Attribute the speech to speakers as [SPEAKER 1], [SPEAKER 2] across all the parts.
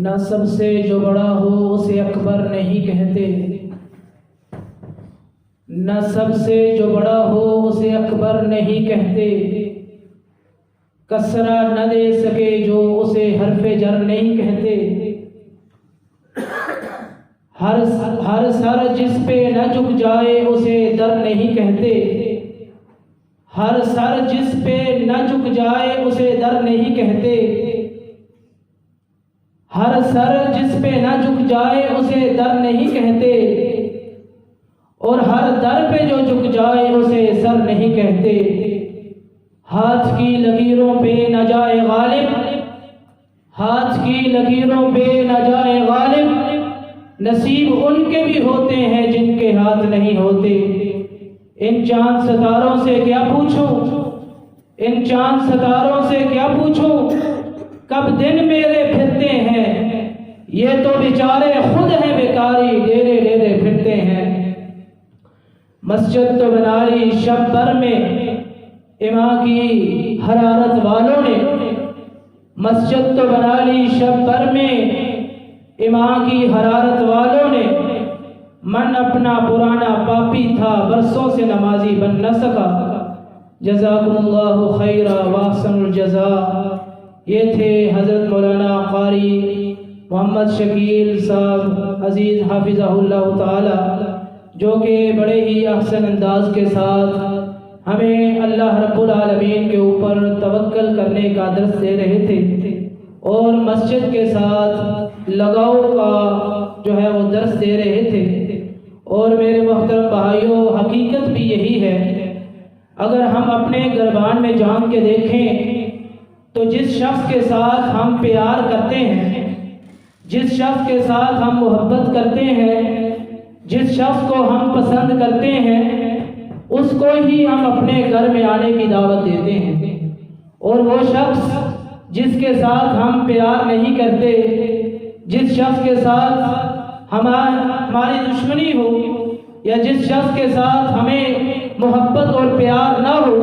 [SPEAKER 1] نسب سے جو بڑا ہو اسے اکبر نہیں کہتے، نسب سے جو بڑا ہو اسے اکبر نہیں کہتے، کسرہ نہ دے سکے جو اسے حرف جر نہیں کہتے، ہر سر جس پہ نہ جھک جائے اسے در نہیں کہتے، ہر سر جس پہ نہ جھک جائے اسے در نہیں کہتے، ہر سر جس پہ نہ جھک جائے اسے در نہیں کہتے، اور ہر در پہ جو جھک جائے اسے سر نہیں کہتے۔ ہاتھ کی لکیروں پہ نہ جائے غالب، ہاتھ کی لکیروں پہ نہ جائے غالب، نصیب ان کے بھی ہوتے ہیں جن کے ہاتھ نہیں ہوتے۔ ان چاند ستاروں سے کیا پوچھوں، ان چاند ستاروں سے کیا پوچھوں، کب دن میرے پھرتے ہیں، یہ تو بیچارے خود ہیں بیکاری ڈیرے ڈیرے پھرتے ہیں۔ مسجد تو بنا لی شب بھر میں اماں کی حرارت والوں نے، مسجد تو بنا لی شب بھر میں اماں کی حرارت والوں نے، من اپنا پرانا پاپی تھا برسوں سے نمازی بن نہ سکا۔ جزاکم اللہ خیرا واحسن الجزاء۔ یہ تھے حضرت مولانا قاری محمد شکیل صاحب عزیز حافظہ اللہ تعالی، جو کہ بڑے ہی احسن انداز کے ساتھ ہمیں اللہ رب العالمین کے اوپر توکل کرنے کا درس دے رہے تھے، اور مسجد کے ساتھ لگاؤ کا جو ہے وہ درس دے رہے تھے۔ اور میرے محترم بھائیوں، حقیقت بھی یہی ہے، اگر ہم اپنے گربان میں جان کے دیکھیں تو جس شخص کے ساتھ ہم پیار کرتے ہیں، جس شخص کے ساتھ ہم محبت کرتے ہیں، جس شخص کو ہم پسند کرتے ہیں، اس کو ہی ہم اپنے گھر میں آنے کی دعوت دیتے ہیں، اور وہ شخص جس کے ساتھ ہم پیار نہیں کرتے، جس شخص کے ساتھ ہماری دشمنی ہو، یا جس شخص کے ساتھ ہمیں محبت اور پیار نہ ہو،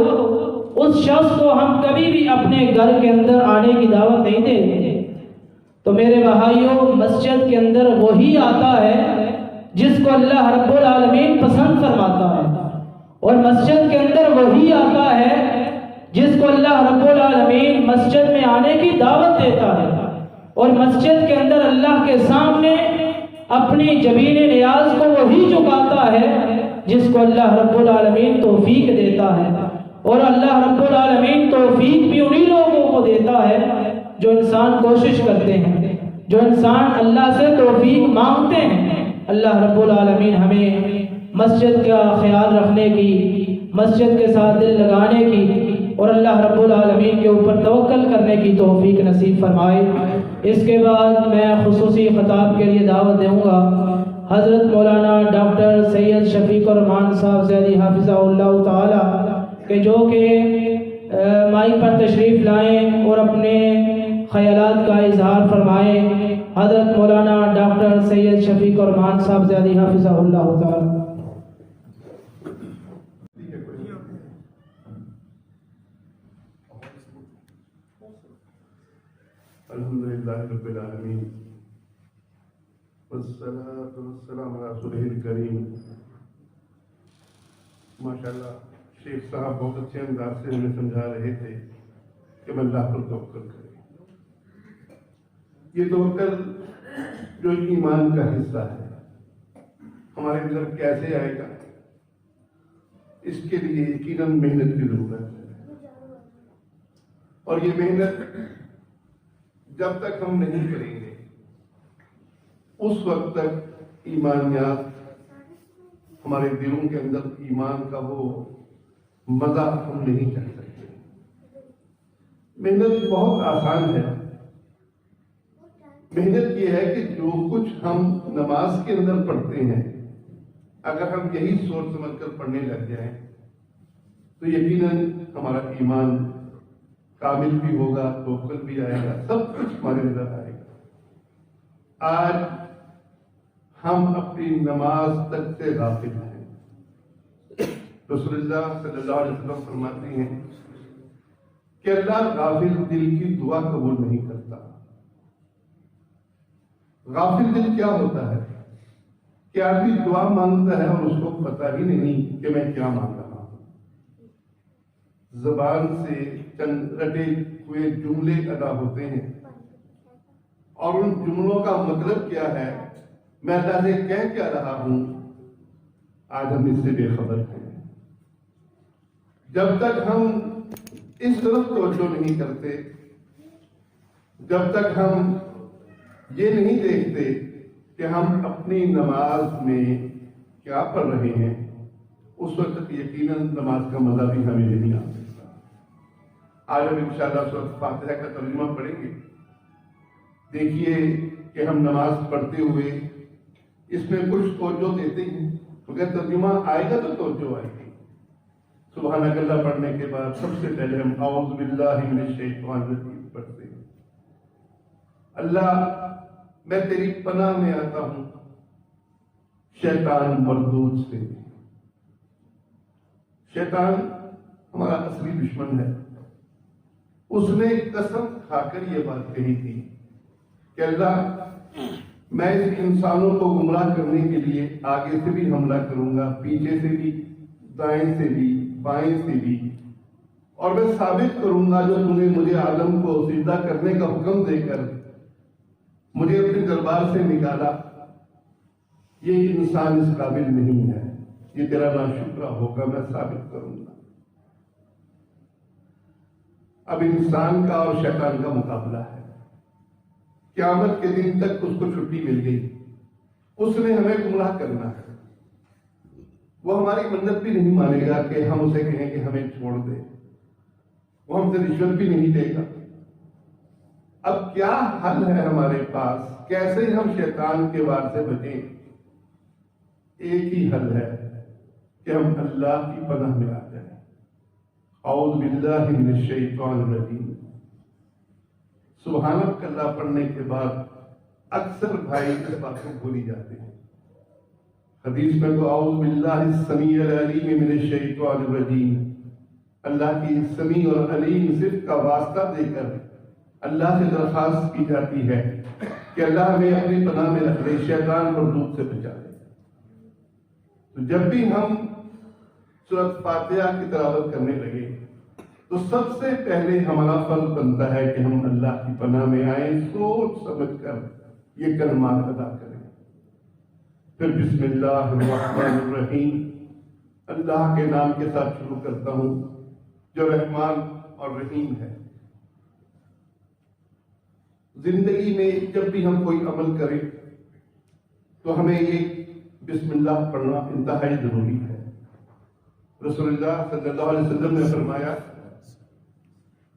[SPEAKER 1] اس شخص کو ہم کبھی بھی اپنے گھر کے اندر آنے کی دعوت نہیں دیں۔ تو میرے بھائیوں، مسجد کے اندر وہی آتا ہے جس کو اللہ رب العالمین پسند فرماتا ہے، اور مسجد کے اندر وہی آتا ہے جس کو اللہ رب العالمین مسجد میں آنے کی دعوت دیتا ہے، اور مسجد کے اندر اللہ کے سامنے اپنی جبین نیاز کو وہی جھکاتا ہے جس کو اللہ رب العالمین توفیق دیتا ہے، اور اللہ رب العالمین توفیق بھی انہی لوگوں کو دیتا ہے جو انسان کوشش کرتے ہیں، جو انسان اللہ سے توفیق مانگتے ہیں۔ اللہ رب العالمین ہمیں مسجد کا خیال رکھنے کی، مسجد کے ساتھ دل لگانے کی، اور اللہ رب العالمین کے اوپر توکل کرنے کی توفیق نصیب فرمائے۔ اس کے بعد میں خصوصی خطاب کے لیے دعوت دوں گا حضرت مولانا ڈاکٹر سید شفیق الرحمان صاحب زیدی حافظہ اللہ تعالی، کہ جو کہ مائک پر تشریف لائیں اور اپنے خیالات کا اظہار فرمائیں۔ حضرت مولانا ڈاکٹر سید شفیق الرحمان صاحب زیدی حافظہ اللہ تعالی۔
[SPEAKER 2] الحمدللہ رب العالمین، والصلاة والسلام علی رسولہ الکریم۔ ماشاءاللہ شیخ صاحب بہت اچھے انداز سے ہمیں سمجھا رہے تھے کہ ہم اللہ پر توکل کریں۔ یہ توکل جو ایمان کا حصہ ہے ہمارے اندر کیسے آئے گا، اس کے لیے یقیناً محنت کی ضرورت ہے، اور یہ محنت جب تک ہم نہیں کریں گے اس وقت تک ایمانیات ہمارے دلوں کے اندر ایمان کا وہ مزہ ہم نہیں چکھ سکتے۔ محنت بہت آسان ہے۔ محنت یہ ہے کہ جو کچھ ہم نماز کے اندر پڑھتے ہیں، اگر ہم یہی سوچ سمجھ کر پڑھنے لگ جائیں تو یقیناً ہمارا ایمان کامل بھی ہوگا، توکل بھی آئے گا، سب کچھ ہمارے اندر آئے گا۔ آج ہم اپنی نماز تک سے غافل ہیں۔ رسول اللہ صلی اللہ علیہ وسلم فرماتے ہیں کہ اللہ غافل دل کی دعا قبول نہیں کرتا۔ غافل دل کیا ہوتا ہے کہ آدمی دعا مانگتا ہے اور اس کو پتہ ہی نہیں کہ میں کیا مانگ رہا ہوں، زبان سے چند رٹے ہوئے جملے ادا ہوتے ہیں اور ان جملوں کا مطلب کیا ہے، میں اللہ سے کہہ کیا رہا ہوں، آج ہم اس سے بے خبر ہیں۔ جب تک ہم اس طرف توجہ نہیں کرتے، جب تک ہم یہ نہیں دیکھتے کہ ہم اپنی نماز میں کیا پڑھ رہے ہیں، اس وقت یقیناً نماز کا مزہ بھی ہمیں نہیں آ سکتا۔ آج ہم انشاءاللہ سورۃ فاتحہ کا ترجمہ پڑھیں گے۔ دیکھیے کہ ہم نماز پڑھتے ہوئے اس میں کچھ توجہ دیتے ہیں، اگر ترجمہ آئے گا تو توجہ آئے گی۔ سبحانک اللہ پڑھنے کے بعد سب سے پہلے ہم اعوذ باللہ من الشیطان الرجیم پڑھتے ہیں۔ اللہ میں تیری پناہ میں آتا ہوں شیطان مردود سے۔ شیطان ہمارا اصلی دشمن ہے۔ اس نے قسم کھا کر یہ بات کہی تھی کہ اللہ میں اس انسانوں کو گمراہ کرنے کے لیے آگے سے بھی حملہ کروں گا، پیچھے سے بھی، دائیں سے بھی، بائیں سے بھی، اور میں ثابت کروں گا جو تو نے مجھے عالم کو سجدہ کرنے کا حکم دے کر مجھے اپنے دربار سے نکالا، یہ انسان اس قابل نہیں ہے، یہ تیرا ناشکرہ ہوگا، میں ثابت کروں گا۔ اب انسان کا اور شیطان کا مقابلہ ہے۔ قیامت کے دن تک اس کو چھٹی مل گئی، اس نے ہمیں گمراہ کرنا ہے۔ وہ ہماری منت بھی نہیں مانے گا کہ ہم اسے کہیں کہ ہمیں چھوڑ دے، وہ ہم سے رشوت بھی نہیں دے گا۔ اب کیا حل ہے ہمارے پاس، کیسے ہم شیطان کے وار سے بچیں؟ ایک ہی حل ہے کہ ہم اللہ کی پناہ میں آ جائیں۔ اعوذ باللہ من الشیطان الرجیم۔ سبحانک اللہ پڑھنے کے بعد اکثر بھائی اس بات کو بھولی جاتے ہیں۔ حدیث میں تو اعوذ باللہ السمیع العلیم من الشیطان الرجیم، اللہ کی سمیع اور علیم صفت کا واسطہ دے کر اللہ سے درخواست کی جاتی ہے کہ اللہ ہمیں اپنی پناہ میں رکھ لے، شیطان مردود سے بچا لے۔ تو جب بھی ہم سورۃ فاتحہ کی تلاوت کرنے لگے تو سب سے پہلے ہمارا فرض بنتا ہے کہ ہم اللہ کی پناہ میں آئیں، سوچ سمجھ کر یہ کلمات ادا کریں۔ پھر بسم اللہ الرحمن الرحیم، اللہ کے نام کے ساتھ شروع کرتا ہوں جو رحمان اور رحیم ہے۔ زندگی میں جب بھی ہم کوئی عمل کریں تو ہمیں یہ بسم اللہ پڑھنا انتہائی ضروری ہے۔ رسول اللہ صلی اللہ علیہ وسلم نے فرمایا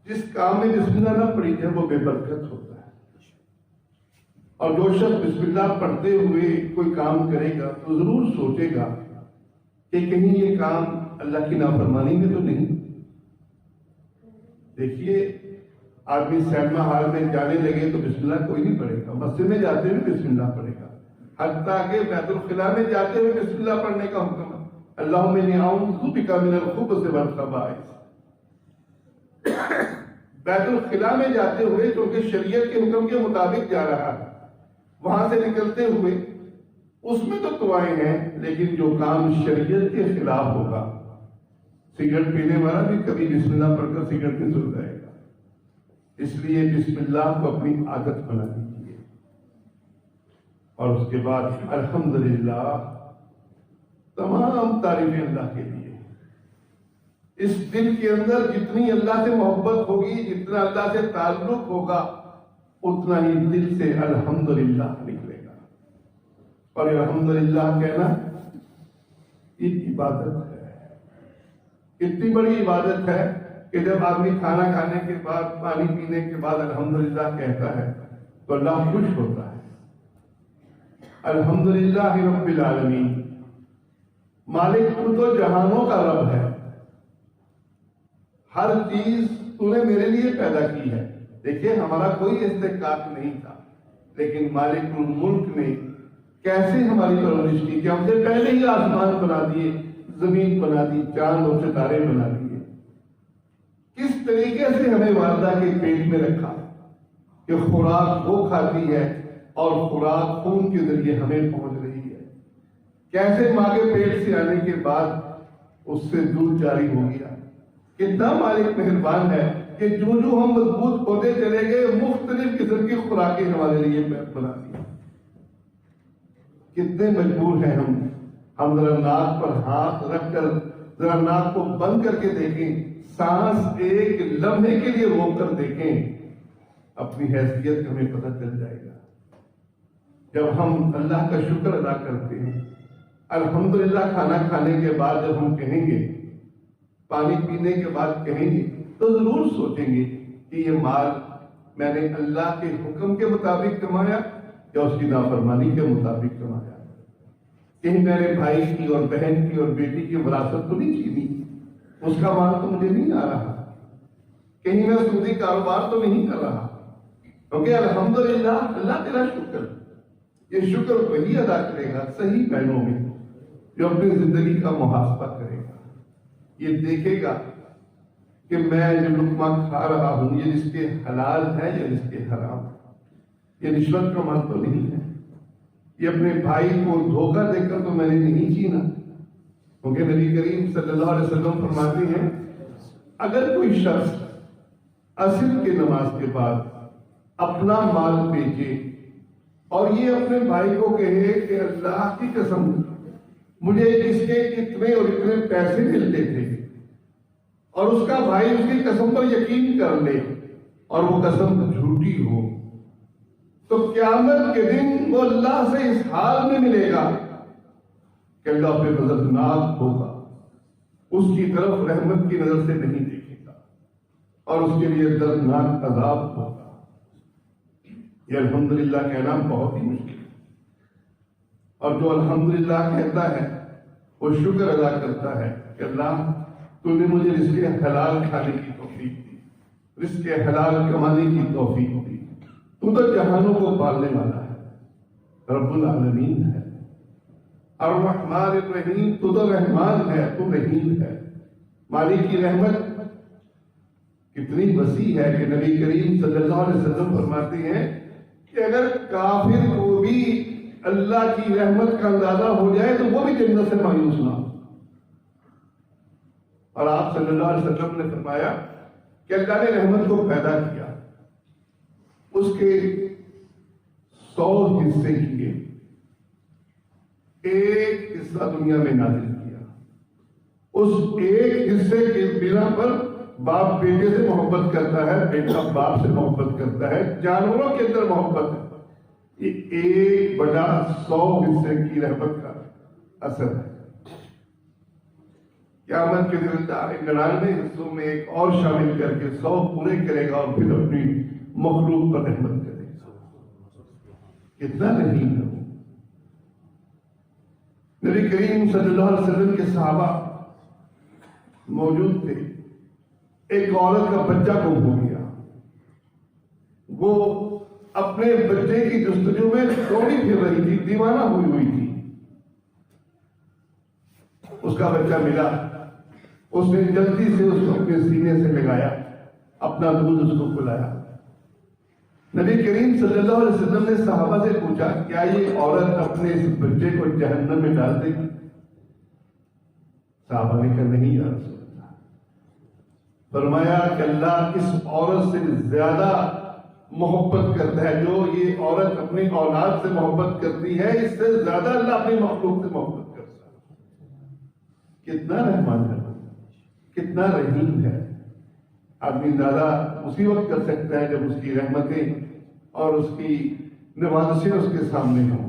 [SPEAKER 2] جس کام میں بسم اللہ نہ پڑھی جائے وہ بے برکت ہوتا ہے، اور جو شخص بسم اللہ پڑھتے ہوئے کوئی کام کرے گا تو ضرور سوچے گا کہ کہیں یہ کام اللہ کی نافرمانی میں تو نہیں۔ دیکھیے آدمی سینما ہال میں جانے لگے تو بسم اللہ کوئی نہیں پڑھے گا، مسجد میں جاتے ہوئے بسم اللہ پڑھے گا، حتیٰ کہ بیت الخلاء میں جاتے ہوئے بسم اللہ پڑھنے کا حکم ہے۔ اللہم انی اعوذ بک من الخبث والخبائث۔ بیت الخلاء میں جاتے ہوئے کیونکہ شریعت کے حکم کے مطابق جا رہا ہے، وہاں سے نکلتے ہوئے اس میں تو دعائیں ہیں، لیکن جو کام شریعت کے خلاف ہوگا، سگریٹ پینے والا بھی کبھی بسم اللہ پڑھ کر سگریٹ نہیں سن جائے گا۔ اس لیے بسم اللہ کو اپنی عادت بنا دیجیے، اور اس کے بعد الحمدللہ، تمام تعریفیں اللہ کے لیے۔ اس دل کے اندر جتنی اللہ سے محبت ہوگی، جتنا اللہ سے تعلق ہوگا، اتنا ہی دل سے الحمدللہ نکلے گا۔ اور الحمدللہ کہنا ایک عبادت ہے، اتنی بڑی عبادت ہے کہ جب آدمی کھانا کھانے کے بعد، پانی پینے کے بعد الحمدللہ کہتا ہے تو اللہ خوش ہوتا ہے۔ الحمدللہ رب العالمین، مالک تو جہانوں کا رب ہے، ہر چیز تو نے میرے لیے پیدا کی ہے۔ دیکھیے ہمارا کوئی استحقاق نہیں تھا، لیکن مالک الملک نے کیسے ہماری پرورش کی کہ ہم سے پہلے ہی آسمان بنا دیے، زمین بنا دی، چاند اور ستارے بنا دیے۔ کس طریقے سے ہمیں والدہ کے پیٹ میں رکھا کہ خوراک وہ کھاتی ہے اور خوراک خون کے ذریعے ہمیں پہنچ رہی ہے. کیسے ماں کے پیٹ سے آنے کے بعد اس سے دودھ جاری ہو گیا. کتنا مالک مہربان ہے کہ جو ہم مضبوط ہوتے چلے گئے مختلف قسم کی خوراکیں ہمارے لیے بنا دی. کتنے مجبور ہیں ہم ذرا ناک پر ہاتھ رکھ کر ذرا ناک کو بند کر کے دیکھیں, سانس ایک لمحے کے لیے روک کر دیکھیں, اپنی حیثیت ہمیں پتہ چل جائے گا. جب ہم اللہ کا شکر ادا کرتے ہیں, الحمدللہ کھانا کھانے کے بعد جب ہم کہیں گے, پانی پینے کے بعد کہیں گے, تو ضرور سوچیں گے کہ یہ مال میں نے اللہ کے حکم کے مطابق کمایا یا اس کی نافرمانی کے مطابق کمایا. کہیں میرے بھائی کی اور بہن کی اور بیٹی کی وراثت تو نہیں چھینی, اس کا مال تو مجھے نہیں آ رہا. کہیں میں سودی کاروبار تو نہیں کر رہا. کیونکہ الحمدللہ اللہ تیرا شکر, یہ شکر وہی ادا کرے گا صحیح معنوں میں جو اپنی زندگی کا محاسبہ کرے گا. یہ دیکھے گا کہ میں جو لقمہ کھا رہا ہوں یہ جس کے حلال ہے یا جس کے حرام, یہ رشوت کا مال تو نہیں ہے, یہ اپنے بھائی کو دھوکہ دے کر تو میں نے نہیں چھینا. کیونکہ نبی کریم صلی اللہ علیہ وسلم فرماتے ہیں اگر کوئی شخص عصر کی نماز کے بعد اپنا مال بیچے اور یہ اپنے بھائی کو کہے کہ اللہ کی قسم مجھے اس کے اتنے اور اتنے پیسے ملتے تھے, اور اس کا بھائی اس کی قسم پر یقین کر لے اور وہ قسم جھوٹی ہو, تو قیامت کے دن وہ اللہ سے اس حال میں ملے گا کہ اللہ پہ غضبناک ہوگا, اس کی طرف رحمت کی نظر سے نہیں دیکھے گا اور اس کے لیے دردناک عذاب ہوگا. یہ الحمدللہ کہنا بہت ہی مشکل ہے, اور جو الحمدللہ کہتا ہے وہ شکر ادا کرتا ہے کہ اللہ تو نے مجھے رزق حلال کھانے کی توفیق دی, رزق حلال کمانے کی توفیق دی. تو تو جہانوں کو پالنے والا ہے, رب العالمین ہے, الرحمن الرحیم, تو تو رحمان ہے, تو رحیم ہے. مالک کی رحمت کتنی وسیع ہے کہ نبی کریم صلی اللہ علیہ وسلم فرماتے ہیں کہ اگر کافر کو بھی اللہ کی رحمت کا اندازہ ہو جائے تو وہ بھی جنت سے مایوس نہ ہو. اور آپ صلی اللہ علیہ وسلم نے فرمایا کہ اللہ نے رحمت کو پیدا کیا, اس کے 100 حصے کیے, ایک حصہ دنیا میں نازل کیا. اس ایک حصے کے بنا پر باپ بیٹے سے محبت کرتا ہے, بیٹا باپ سے محبت کرتا ہے, جانوروں کے اندر محبت ہے. یہ 1/100 حصے کی رحمت کا اثر ہے. قیامت کے دن اللہ 99 حصوں میں ایک اور شامل کر کے 100 پورے کرے گا اور پھر اپنی مخلوق پر رحمت کرے گا. کتنا رحیم ہے. نبی کریم صلی اللہ علیہ وسلم کے صحابہ موجود تھے. ایک عورت کا بچہ گم ہو گیا, وہ اپنے بچے کی جستجو میں دوڑی پھر رہی تھی, دیوانہ ہوئی تھی. اس کا بچہ ملا, اس نے جلدی سے اس کو اپنے سینے سے لگایا, اپنا دودھ اس کو پلایا. نبی کریم صلی اللہ علیہ وسلم نے صحابہ سے پوچھا کیا یہ عورت اپنے اس بچے کو جہنم میں ڈال دے گی؟ صحابہ نے کہا نہیں یا رسول اللہ. فرمایا کہ اللہ اس عورت سے زیادہ محبت کرتا ہے, جو یہ عورت اپنی اولاد سے محبت کرتی ہے اس سے زیادہ اللہ اپنی مخلوق سے محبت کرتا ہے. کتنا رحمان ہے, کتنا رحیم ہے. آدمی زیادہ اسی وقت کر سکتا ہے جب اس کی رحمتیں اور اس کی نوازشیں اس کے سامنے ہوں.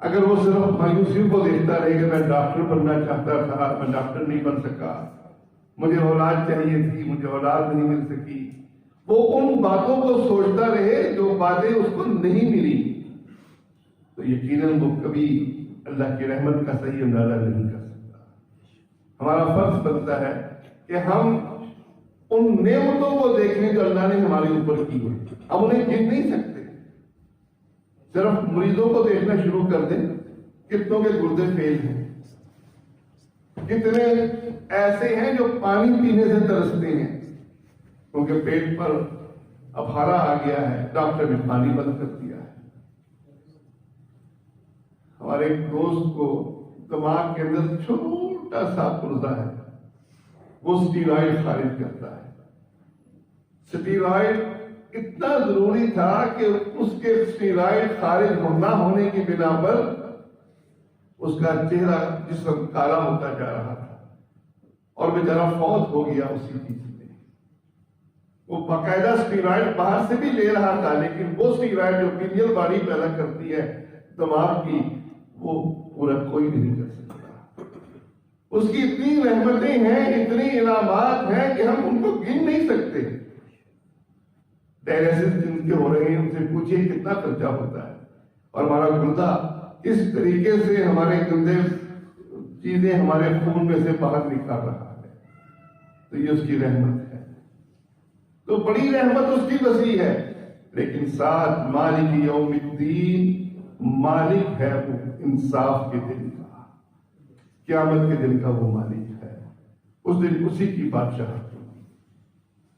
[SPEAKER 2] اگر وہ صرف مایوسیوں کو دیکھتا رہے کہ میں ڈاکٹر بننا چاہتا تھا, میں ڈاکٹر نہیں بن سکا, مجھے اولاد چاہیے تھی, مجھے اولاد نہیں مل سکی, وہ ان باتوں کو سوچتا رہے جو باتیں اس کو نہیں ملی, تو یقیناً وہ کبھی اللہ کی رحمت کا صحیح اندازہ نہیں کر سکتا. ہمارا فرض بنتا ہے کہ ہم ان نعمتوں کو دیکھیں جو اللہ نے ہمارے اوپر کی ہوئی. ہم انہیں گن نہیں سکتے. صرف مریضوں کو دیکھنا شروع کر دیں, کتنوں کے گردے فیل ہیں, کتنے ایسے ہیں جو پانی پینے سے ترستے ہیں, کیونکہ پیٹ پر افارہ آ گیا ہے، ڈاکٹر نے پانی بند کر دیا ہے۔ ہمارے ایک دوست کو دماغ کے اندر چھوٹا سا پرزہ ہے، وہ اسٹیرائڈ خارج کرتا ہے۔ اسٹیرائڈ اتنا ضروری تھا کہ اس کے اسٹیرائڈ خارج نہ ہونے کی بنا پر اس کا چہرہ جسم کالا ہوتا جا رہا تھا اور بیچارہ فوت ہو گیا اسی چیز میں۔ وہ باقاعدہ اسٹیرائڈ باہر سے بھی لے رہا تھا، لیکن وہ اسٹیرائڈ جو پینیل باڈی پیدا کرتی ہے دماغ کی، وہ پورا کوئی نہیں کر سکتا۔ اس کی اتنی رحمتیں ہیں، اتنی انعامات ہیں کہ ہم ان کو گن نہیں سکتے۔ ڈائلیسس جن کے ہو رہے ہیں ان سے پوچھئے کتنا خرچہ ہوتا ہے، اور ہمارا گردہ اس طریقے سے ہمارے گندے چیزیں ہمارے خون میں سے باہر نکال رہا ہے، تو یہ اس کی رحمت ہے۔ تو بڑی رحمت اس کی وسیع ہے، لیکن ساتھ مالک یوم الدین، مالک ہے وہ انصاف کے دن کا، قیامت کے دن کا وہ مالک ہے۔ اس دن اسی کی بادشاہت ہوگی۔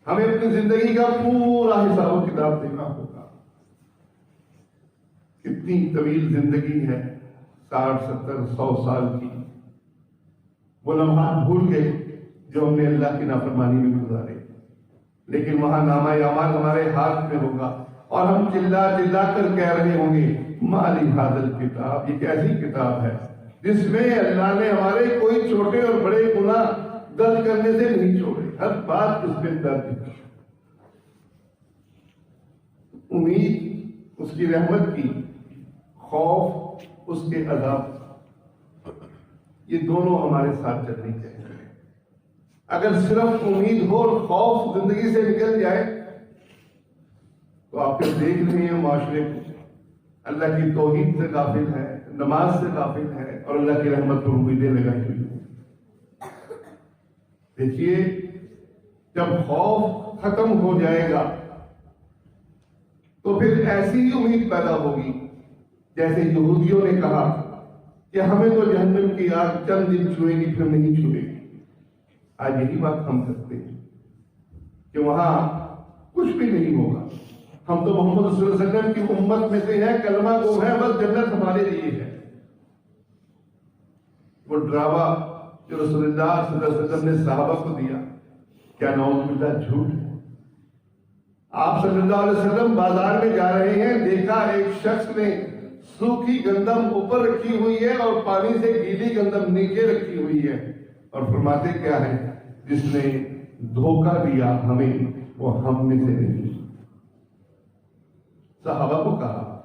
[SPEAKER 2] ہمیں اپنی زندگی کا پورا حساب و کتاب دینا ہوگا۔ کتنی طویل زندگی ہے، 60 70 100 سال کی، وہ لمحات بھول گئے جو ہم نے اللہ کی نافرمانی میں گزارے، لیکن وہاں نامہ اعمال ہمارے ہاتھ میں ہوگا اور ہم چلا چلا کر کہہ رہے ہوں گے مالی حاضر کتاب، یہ کیسی کتاب ہے جس میں اللہ نے ہمارے کوئی چھوٹے اور بڑے گناہ درج کرنے سے نہیں چھوڑے، ہر بات اس میں درج ہے۔ امید اس کی رحمت کی، خوف اس کے عذاب، یہ دونوں ہمارے ساتھ چلنی چاہیے۔ اگر صرف امید ہو اور خوف زندگی سے نکل جائے تو آپ پھر دیکھ رہے ہیں معاشرے کو، اللہ کی توحید سے غافل ہے، نماز سے غافل ہے، اور اللہ کی رحمت پر امیدیں لگائی ہوئی ہیں۔ دیکھیے جب خوف ختم ہو جائے گا تو پھر ایسی ہی امید پیدا ہوگی جیسے یہودیوں نے کہا کہ ہمیں تو جہنم کی آگ چند دن چھوئے گی پھر نہیں چھوئے گی۔ آج یہی بات ہم کرتے ہیں کہ وہاں کچھ بھی نہیں ہوگا، ہم تو محمد صلی اللہ علیہ وسلم کی امت میں سے ہیں، کلمہ گو ہے، بس جنت ہمارے لیے ہے۔ وہ ڈراوا جو رسول اللہ صلی اللہ علیہ وسلم نے صحابہ کو دیا، کیا نعوذ باللہ جھوٹ ہے؟ آپ صلی اللہ علیہ وسلم بازار میں جا رہے ہیں، دیکھا ایک شخص نے سوکھی گندم اوپر رکھی ہوئی ہے اور پانی سے گیلی گندم نیچے رکھی ہوئی ہے، اور فرماتے کیا ہے، جس نے دھوکہ دیا ہمیں وہ ہم میں سے نہیں۔ صحابہ کو کہا،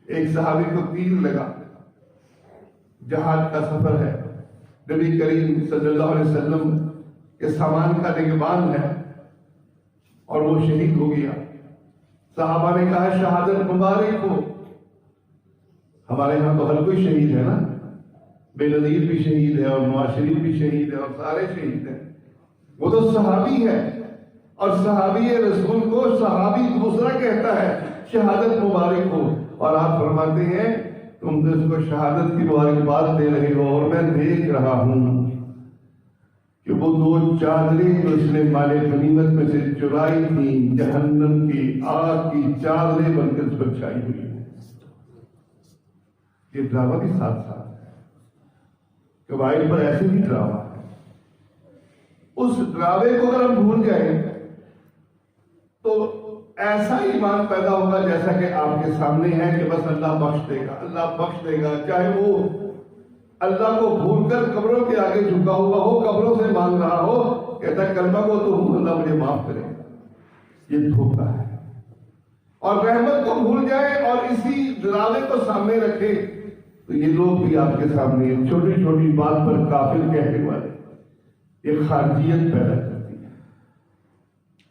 [SPEAKER 2] ایک صحابی کو تیر لگا، جہاد کا سفر ہے، نبی کریم صلی اللہ علیہ وسلم کے سامان کا نگہبان ہے اور وہ شہید ہو گیا۔ صحابہ نے کہا شہادت مبارک ہو۔ ہمارے یہاں تو ہر کوئی شہید ہے نا، بے نظیر بھی شہید ہے اور نواز شریف بھی شہید ہے اور سارے شہید ہیں، وہ تو صحابی ہے، اور صحابی رسول کو صحابی دوسرا کہتا ہے شہادت مبارک ہو، اور آپ فرماتے ہیں تم تو اس کو شہادت کی مبارکباد دے رہے ہو، اور میں دیکھ رہا ہوں کہ وہ 2 چادریں جو اس نے مال غنیمت میں سے چرائی تھیں جہنم کی آگ کی چادریں بن کر اس پر چھائی ہوئی ہیں۔ یہ ڈرامہ بھی ساتھ ساتھ ہے، قبائل پر ایسے بھی ڈرامہ ہے۔ اس ڈرامے کو اگر ہم بھول جائیں تو ایسا ایمان پیدا ہوگا جیسا کہ آپ کے سامنے ہے کہ بس اللہ بخش دے گا، اللہ بخش دے گا، چاہے وہ اللہ کو بھول کر قبروں کے آگے جھکا ہوا ہو، قبروں سے مانگ رہا ہو، کہتا ہے کلمہ کو تو ہوں، اللہ مجھے معاف کرے گا۔ یہ دھوکہ ہے۔ اور رحمت کو بھول جائے اور اسی ڈرامے کو سامنے رکھے تو یہ لوگ بھی آپ کے سامنے چھوٹی چھوٹی بات پر کافر کہنے والے، یہ خارجیت پیدا کرتی ہے۔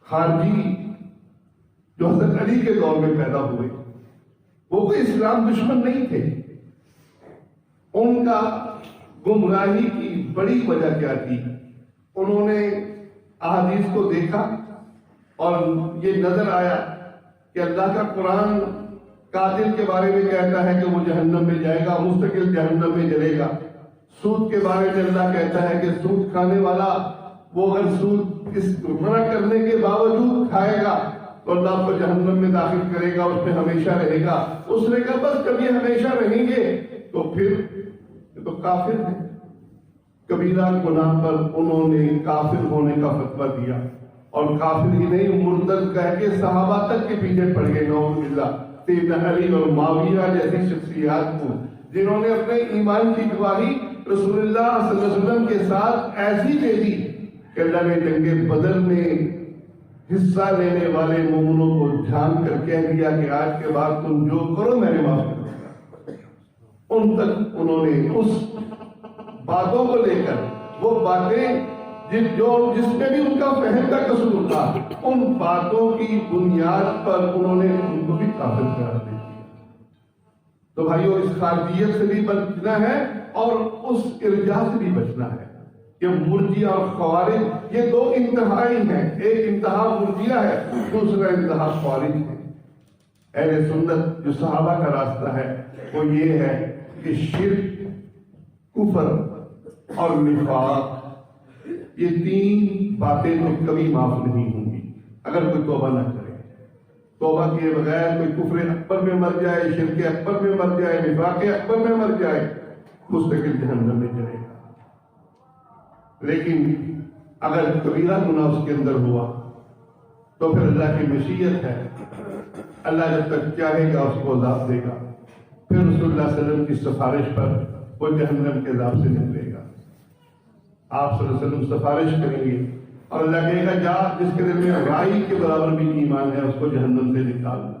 [SPEAKER 2] خارجی جو حضرت علی کے دور میں پیدا ہوئے، وہ کوئی اسلام دشمن نہیں تھے۔ ان کا گمراہی کی بڑی وجہ کیا تھی؟ انہوں نے احادیث کو دیکھا اور یہ نظر آیا کہ اللہ کا قرآن قاتل کے بارے میں کہتا ہے کہ وہ جہنم میں جائے گا، مستقل جہنم میں جلے گا۔ سود کے بارے میں اللہ کہتا ہے کہ سود کھانے والا وہ اگر سود اس منع کرنے کے باوجود کھائے گا تو اللہ کو جہنم میں داخل کرے گا، اس میں ہمیشہ رہے گا۔ اس نے کہا بس کبھی ہمیشہ رہیں گے تو پھر یہ تو کافر ہے۔ کبیرہ گناہ پر انہوں نے کافر ہونے کا فتویٰ دیا، اور کافر ہی نہیں مرتد کہہ کے صحابہ تک کے پیچھے پڑ گئے، نعوذ باللہ۔ سیدنا علی اور معاویہ جیسی شخصیات کو جنہوں نے اپنے ایمان کی گواہی رسول اللہ صلی اللہ علیہ وسلم کے ساتھ ایسی دے دی کہ اللہ نے جنگ بدر میں حصہ لینے والے مومنوں کو جھانک کر کہہ دیا کہ آج کے بعد تم جو کرو میں نے معاف کر دوں گا۔ ان تک انہوں نے اس باتوں کو لے کر، وہ باتیں جس میں بھی ان کا فہم کا قصور تھا، ان باتوں کی بنیاد پر انہوں نے ان کو بھی کافر قرار دے دیا۔ تو بھائیو، اس خارجیت سے بھی بچنا ہے اور اس ارجاء سے بھی بچنا ہے کہ مرجیہ اور خوارج یہ دو انتہائی ہیں، ایک انتہا مرجیہ ہے، دوسرا انتہا خوارج ہے۔ اہل سنت جو صحابہ کا راستہ ہے وہ یہ ہے کہ شرک، کفر اور نفاق، یہ تین باتیں تو کبھی معاف نہیں ہوں گی اگر کوئی توبہ نہ کرے۔ توبہ کیے بغیر کوئی کفر اکبر میں مر جائے، شرک اکبر میں مر جائے، نفاق اکبر میں مر جائے، مستقل جہنم میں چلے گا۔ لیکن اگر کبیرہ گناہ اس کے اندر ہوا تو پھر اللہ کی مشیت ہے، اللہ جب تک چاہے گا اس کو عذاب دے گا، پھر رسول اللہ صلی اللہ علیہ وسلم کی سفارش پر وہ جہنم کے عذاب سے نکلے گا۔ آپ صلی اللہ علیہ وسلم سفارش کریں گے اور اللہ کہے گا جا، جس کے دل میں رائی کے برابر بھی ایمان ہے اس کو جہنم سے نکال دو۔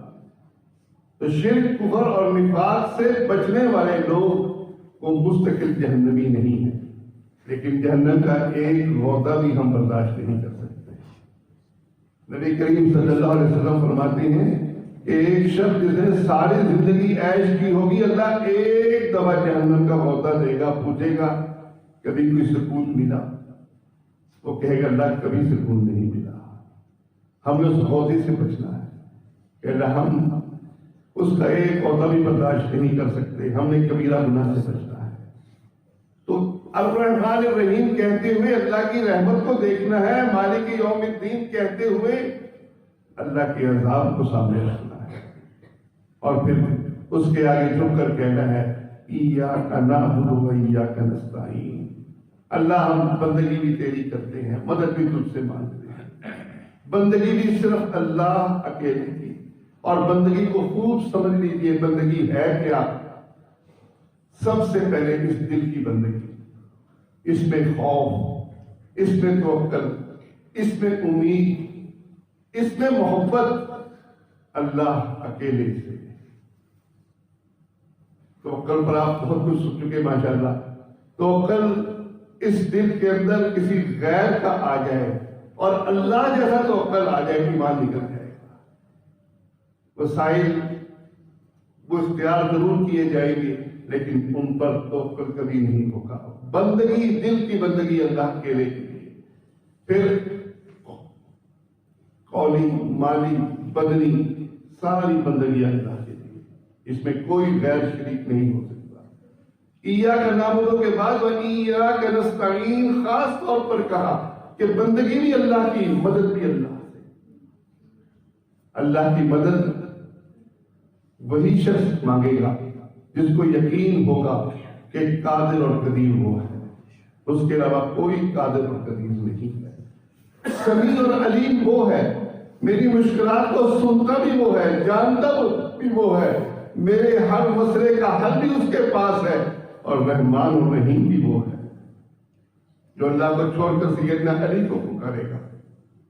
[SPEAKER 2] تو شرک، کفر اور نفاق سے بچنے والے لوگ وہ مستقل جہنمی نہیں ہیں، لیکن جہنم کا ایک غوطہ بھی ہم برداشت نہیں کر سکتے۔ نبی کریم صلی اللہ علیہ وسلم فرماتے ہیں کہ ایک شخص جس نے ساری زندگی عیش کی ہوگی، اللہ ایک دفعہ جہنم کا غوطہ دے گا، پوچھے گا کبھی کوئی سکون ملا؟ وہ کہے گا اللہ کبھی سکون نہیں ملا۔ ہمیں اس غوطے سے بچنا ہے کہ اللہ ہم اس کا ایک غوطہ بھی برداشت نہیں کر سکتے، ہم نے کبیرہ گناہ سے بچنا ہے۔ تو الرحمن الرحیم کہتے ہوئے اللہ کی رحمت کو دیکھنا ہے، مالک یوم الدین کہتے ہوئے اللہ کے عذاب کو سامنے رکھنا ہے، اور پھر اس کے آگے جھک کر کہنا ہے ایاک نعبد و ایاک نستعین، اللہ ہم بندگی بھی تیری کرتے ہیں، مدد بھی تجھ سے مانگتے ہیں۔ بندگی بھی صرف اللہ اکیلے کی، اور بندگی کو خوب سمجھ لیجیے بندگی ہے کیا؟ سب سے پہلے اس دل کی بندگی، اس میں خوف، اس میں توکل، اس میں امید، اس میں محبت اللہ اکیلے سے۔ توکل پر آپ بہت کچھ سن چکے ماشاءاللہ۔ توکل اس دل کے اندر کسی غیر کا آ جائے اور اللہ جیسا توکل آ جائے کہ ایمان نکل جائے گا۔ وسائل وہ اختیار ضرور کیے جائیں گے لیکن ان پر توکل کبھی نہیں ہوگا۔ بندگی، دل کی بندگی اللہ کے لیے، پھر قولی، مالی، بدنی، ساری بندگی اللہ کے لیے، اس میں کوئی غیر شریک نہیں ہو سکتا۔ ایاک نعبد کے بعد و ایاک نستعین خاص طور پر کہا کہ بندگی بھی اللہ کی، مدد بھی اللہ سے۔ اللہ کی مدد وہی شخص مانگے گا جس کو یقین ہوگا کہ قادر اور قدیر وہ ہے، اس کے علاوہ کوئی قادر اور قدیر نہیں ہے۔ سمیع اور علیم وہ ہے، میری مشکلات کو سنتا بھی وہ ہے، جانتا بھی وہ ہے، میرے ہر مسئلے کا حل بھی اس کے پاس ہے، اور رحمان اور رحیم بھی وہ ہے جو اللہ کو چھوڑ کر سیدنا علی کو پکارے گا،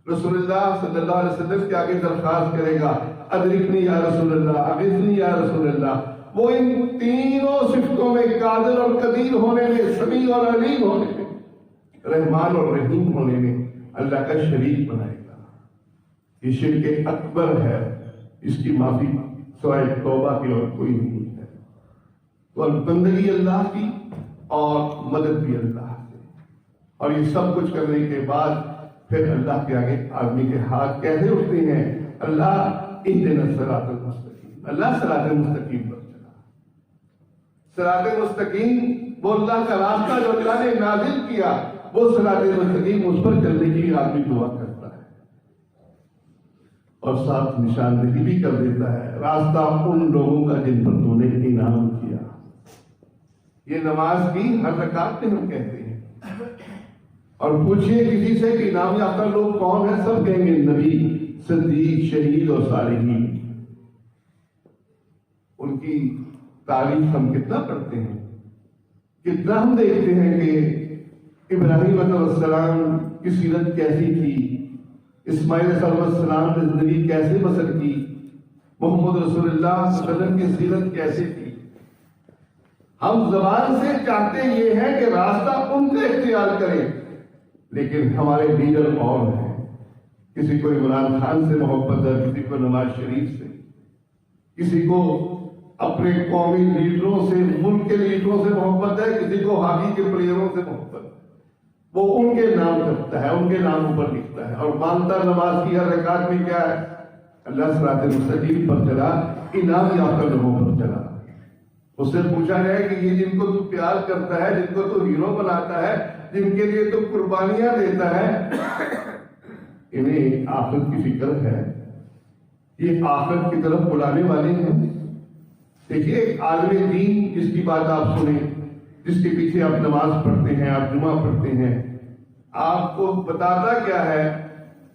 [SPEAKER 2] رسول اللہ صلی اللہ علیہ وسلم کے آگے درخواست کرے گا ادرکنی یا رسول اللہ، اغثنی یا رسول اللہ۔ وہ ان تینوں صفتوں میں قادر اور قدیر ہونے میں، سمیع اور علیم ہونے میں، رحمان اور رحیم ہونے میں اللہ کا شریک بنائے گا۔ یہ شرک اکبر ہے، اس کی معافی سوائے توبہ کی اور کوئی نہیں ہے۔ تو بندگی اللہ کی اور مدد بھی اللہ سے، اور یہ سب کچھ کرنے کے بعد پھر اللہ کے آگے آدمی کے ہاتھ کیسے اٹھتے ہیں؟ اللہ اہدنا الصراط المستقیم، اللہ صراط مستقیم پر چلا۔ صراط مستقیم وہ اللہ کا راستہ جو اللہ نے نازل کیا، وہ صراط مستقیم، اس پر چلنے کی آدمی دعا کرتا ہے اور ساتھ نشاندہی بھی کر دیتا ہے، راستہ ان لوگوں کا جن پر تو نے انعام کیا۔ یہ نماز کی ہر رکعت میں ہم کہتے ہیں، اور پوچھئے کسی سے کہ انعام یافتہ لوگ کون ہیں، سب کہیں گے نبی، صدیق، شہید اور صالحین۔ ان کی تعریف ہم کتنا پڑھتے ہیں، کتنا ہم دیکھتے ہیں کہ ابراہیم علیہ السلام کی سیرت کیسی تھی، اسماعیل علیہ السلام نے زندگی کیسے بسر کی، محمد رسول اللہ صلی اللہ علیہ وسلم کی سیرت کیسے تھی۔ ہم زبان سے چاہتے یہ ہیں کہ راستہ ان کا اختیار کریں، لیکن ہمارے لیڈر اور ہیں۔ کسی کو عمران خان سے محبت ہے، کسی کو نواز شریف سے، کسی کو اپنے قومی لیڈروں سے، ملک کے لیڈروں سے محبت ہے، کسی کو ہاکی کے پلیئروں سے محبت ہے۔ وہ ان کے نام کرتا ہے، ان کے نام پر لکھتا ہے، اور مانتا نماز کی ہر رکعت میں کیا ہے، اللہ صراط مستقیم پر چلا، انعام یافتہ لوگوں پر چلا۔ اس سے پوچھا جائے کہ یہ جن کو تو پیار کرتا ہے، جن کو تو ہیرو بناتا ہے، جن کے لیے تو قربانیاں دیتا ہے، انہیں آخرت کی فکر ہے؟ یہ آخرت کی طرف بلانے والے ہیں؟ دیکھیے، ایک عالم دین جس کی بات آپ سنیں، جس کے پیچھے آپ نماز پڑھتے ہیں، آپ جمعہ پڑھتے ہیں، آپ کو بتاتا کیا ہے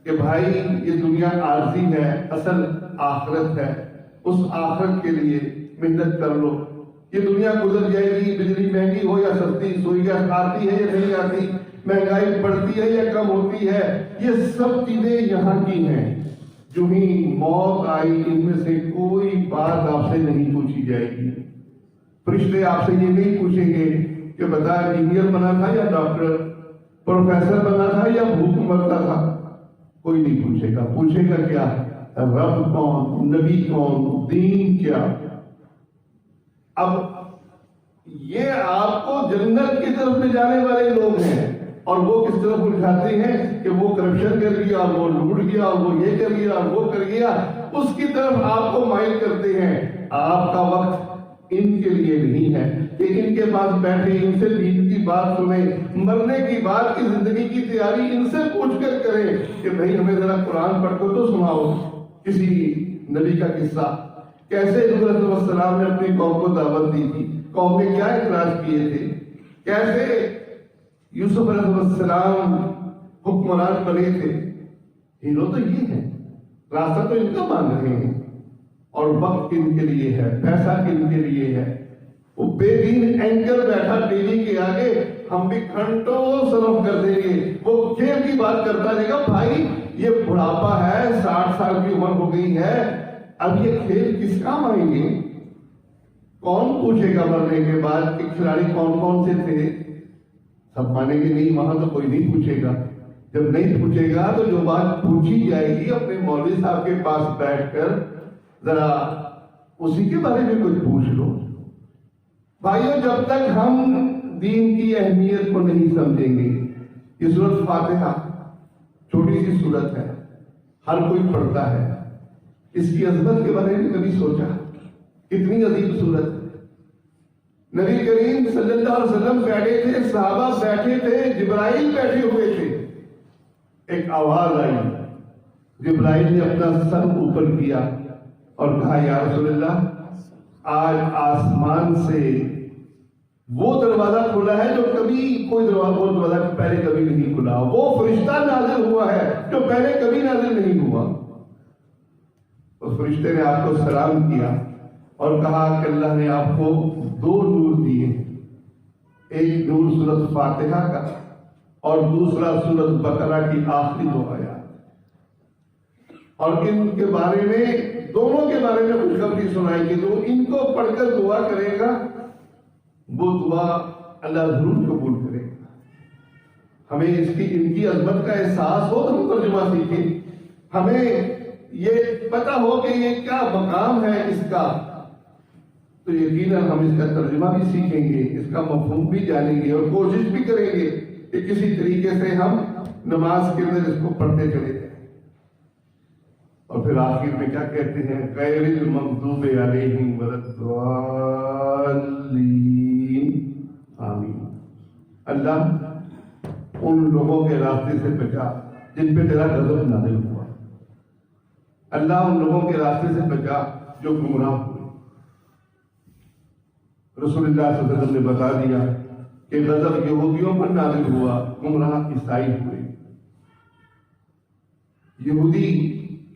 [SPEAKER 2] کہ بھائی یہ دنیا عارضی ہے، اصل آخرت ہے، اس آخرت کے لیے محنت کر لو۔ یہ دنیا گزر جائے گی، بجلی مہنگی ہو یا سستی، سوئی گیس آتی ہے یا نہیں آتی، مہنگائی بڑھتی ہے یا کم ہوتی ہے، یہ سب چیزیں یہاں کی ہیں۔ جو ہی موت آئی، ان میں سے کوئی بات آپ سے نہیں پوچھی جائے گی۔ فرشتے آپ سے یہ نہیں پوچھیں گے کہ بتا انجینئر بنا تھا یا ڈاکٹر، پروفیسر بنا تھا یا بھوک مرتا تھا، کوئی نہیں پوچھے گا۔ پوچھے گا کیا؟ رب کون، نبی کون، دین کیا۔ اب یہ آپ کو جنت کی طرف لے جانے والے لوگ ہیں، اور وہ کس طرف الجھاتے ہیں کہ وہ کرپشن کر گیا، وہ لوٹ گیا، وہ یہ کر گیا، وہ کر گیا، اس کی طرف آپ کو مائل کرتے ہیں۔ آپ کا وقت ان کے لیے نہیں ہے کہ ان کے پاس بیٹھے، ان سے دین کی بات سنیں، مرنے کی بات کی زندگی کی تیاری ان سے پوچھ کر کریں کہ بھائی ہمیں ذرا قرآن پڑھ کر تو سناؤ کسی نبی کا قصہ، کیسے حضرت السلام نے اپنی قوم کو دعوت دی تھی، قوم نے کیا اخراج کیے تھے، کیسے یوسف علیہ السلام حکمران بنے تھے۔ ہیرو تو یہ ہے، راستہ تو ان کا مان رہے ہیں، اور وقت کن کے لیے ہے، پیسہ کن کے لیے ہے۔ وہ بے دین اینکر بیٹھا ٹی وی کے آگے، ہم بھی گھنٹوں صرف کر دیں گے، وہ کھیل کی بات کرتا رہے گا۔ بھائی یہ بڑھاپا ہے، 60 سال کی عمر ہو گئی ہے، اب یہ کھیل کس کام آئیں گے؟ کون پوچھے گا مرنے کے بعد کہ کھلاڑی کون کون سے تھے؟ سب مانیں گے نہیں، وہاں تو کوئی نہیں پوچھے گا۔ جب نہیں پوچھے گا تو جو بات پوچھی جائے گی اپنے مولوی صاحب کے پاس بیٹھ کر ذرا اسی کے بارے میں کچھ پوچھ لو۔ بھائیو، جب تک ہم دین کی اہمیت کو نہیں سمجھیں گے، یہ سورۃ فاتحہ چھوٹی سی سورت ہے، ہر کوئی پڑھتا ہے، اس کی عظمت کے بارے میں کبھی سوچا؟ کتنی عظیم سورت ہے۔ نبی کریم صلی اللہ علیہ وسلم بیٹھے تھے، صحابہ بیٹھے تھے، جبرائیل بیٹھے ہوئے تھے، ایک آواز آئی، جبرائیل نے اپنا سر اوپر کیا اور کہا یا رسول اللہ، آج آسمان سے وہ دروازہ کھلا ہے جو کبھی کوئی دروازہ پہلے کبھی نہیں کھلا، وہ فرشتہ نازل ہوا ہے جو پہلے کبھی نازل نہیں ہوا۔ اس فرشتے نے آپ کو سلام کیا اور کہا کہ اللہ نے آپ کو 2 نور دیے، ایک نور سورۃ فاتحہ کا اور دوسرا سورۃ بقرہ کی آخری 2 آیات، اور ان کے بارے میں، دونوں کے بارے میں خوشخبری سنائے گی۔ تو ان کو پڑھ کر دعا کرے گا، وہ دعا اللہ ضرور قبول کرے گا۔ ہمیں ان کی عظمت کا احساس ہو تو ہم ترجمہ سیکھیں، ہمیں یہ پتہ ہو کہ یہ کیا مقام ہے اس کا، تو یقیناً ہم اس کا ترجمہ بھی سیکھیں گے، اس کا مفہوم بھی جانیں گے، اور کوشش بھی کریں گے کہ کسی طریقے سے ہم نماز کے اندر اس کو پڑھتے چلے جائیں۔ اور پھر آخر میں کیا کہتے ہیں؟ غیر المغضوب علیہم ولا الضالین، آمین۔ اللہ ان لوگوں کے راستے سے بچا جن پہ تیرا غضب نازل ہوا، اللہ ان لوگوں کے راستے سے بچا جو گمراہ ہوئے۔ رسول اللہ صلی اللہ علیہ وسلم نے بتا دیا کہ غضب یہودیوں پر نازل ہوا، گمراہ عیسائی ہوئے۔ یہودی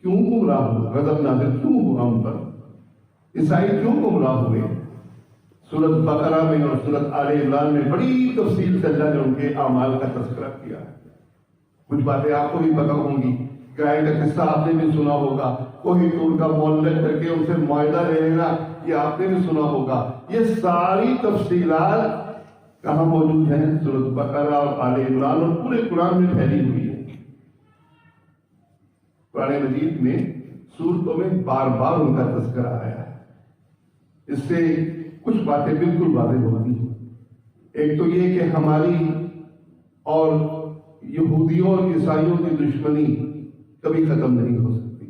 [SPEAKER 2] کیوں گمراہ ہوئے؟ غضب نازل کیوں ہوا ان پر؟ عیسائی کیوں گمراہ ہوئے؟ سورۃ بقرہ میں اور سورۃ آل عمران میں بڑی تفصیل سے اللہ نے ان کے اعمال کا تذکرہ کیا ہے۔ کچھ باتیں آپ کو بھی پتہ ہوں گی، گائے کا قصہ آپ نے بھی سنا ہوگا، کوئی طور کا معلق کر کے ان سے معاہدہ لے لینا، یہ آپ نے بھی سنا ہوگا۔ یہ ساری تفصیلات کہاں موجود ہیں؟ سورۃ بقرہ اور آل عمران اور پورے قرآن میں پھیلی ہوئی ہے۔ قرآن مجید میں سورتوں میں بار بار ان کا تذکرہ آیا ہے۔ اس سے کچھ باتیں بالکل واضح ہوتی ہیں۔ ایک تو یہ کہ ہماری اور یہودیوں اور عیسائیوں کی دشمنی کبھی ختم نہیں ہو سکتی،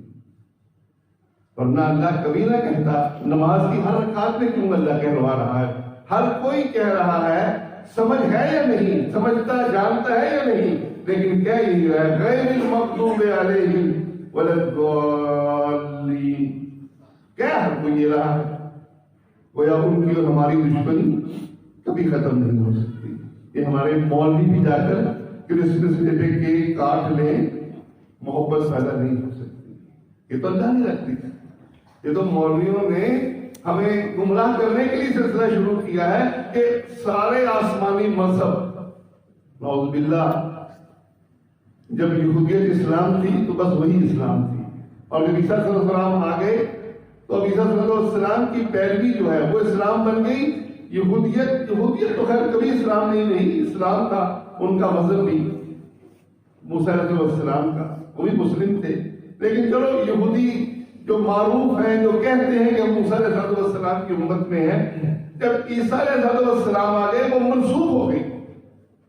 [SPEAKER 2] ورنہ اللہ کبھی نہ کہتا نماز کی ہر رکعت میں کیوں اللہ کہلوا رہا ہے؟ ہر کوئی کہہ رہا ہے، سمجھ ہے یا نہیں، سمجھتا جانتا ہے یا نہیں، لیکن کہہ یہی رہا ہے غیر المغضوب علیہم ولا الضالین۔ کیا ہر کوئی یہ رہا ہے؟ گویا ان کی اور ہماری دشمنی کبھی ختم نہیں ہو سکتی۔ یہ ہمارے مولوی بھی جا کر کرسمس ڈے پہ کیک کاٹ لیں، محبت پیدا نہیں ہو سکتی۔ یہ تو اللہ نے رکھ دیا، یہ تو مولویوں نے ہمیں گمراہ کرنے کے لیے سلسلہ شروع کیا ہے کہ سارے آسمانی مذہب، نعوذ باللہ، جب یہودیت اسلام تھی تو بس وہی اسلام تھی، اور جب عیسیٰ صلی اللہ علیہ وسلم آ گئے تو اب عیسیٰ صلی اللہ علیہ وسلم کی پیروی جو ہے وہ اسلام بن گئی۔ یہودیت تو خیر کبھی اسلام نہیں، اسلام تھا ان کا مذہب بھی، موسیٰ علیہ السلام کا، وہ بھی مسلم تھے، لیکن چلو یہودی جو معروف ہیں، جو کہتے ہیں کہ موسیٰ علیہ السلام کی امت میں ہیں، جب عیسیٰ علیہ السلام آ گئے وہ منسوخ ہو گئی۔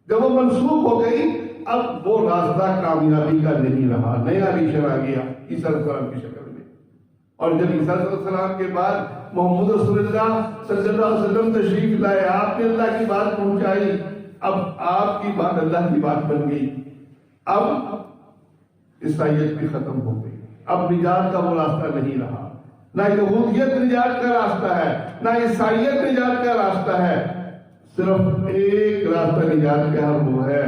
[SPEAKER 2] جب وہ منسوخ ہو گئی اب وہ راستہ کامیابی کا نہیں رہا، نیا ریشن آ گیا عیسیٰ علیہ السلام کی شکل میں۔ اور جب عیسیٰ علیہ السلام کے بعد محمد رسول اللہ صلی اللہ علیہ وسلم تشریف لائے، آپ نے اللہ کی بات پہنچائی، اب آپ کی بات اللہ کی بات بن گئی۔ اب عیسائیت بھی ختم ہو گئی، اب نجات کا وہ راستہ نہیں رہا، نہ یہودیت نجات کا راستہ ہے، نہ عیسائیت نجات کا راستہ ہے، صرف ایک راستہ نجات کا ہے، وہ ہے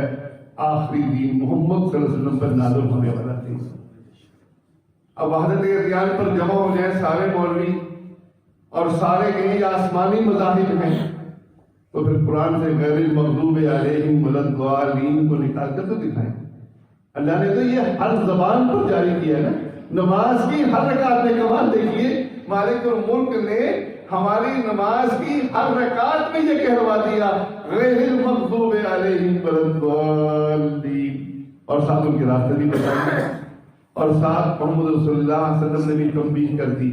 [SPEAKER 2] آخری دین محمد صلی اللہ علیہ وسلم پر نازل ہونے والا دین۔ اب وحدت ادیان پر جمع ہو جائیں سارے مولوی اور سارے کہیں آسمانی مذاہب ہیں، تو پھر قرآن سے غیر المغضوب علیہم ولا الضالین کو نکال کر تو دکھائیں۔ اللہ نے تو یہ ہر زبان پر جاری کیا ہے نا، نماز کی ہر رکعت میں کمال دیکھیے، مالک الملک نے ہماری نماز کی ہر رکعت میں یہ کہلوا دیا غیر المغضوب علیہم ولا الضالین، اور ساتھ ان کے راستے بھی بتائیں، اور ساتھ محمد رسول اللہ صلی اللہ علیہ وسلم نے بھی تنبیہ کر دی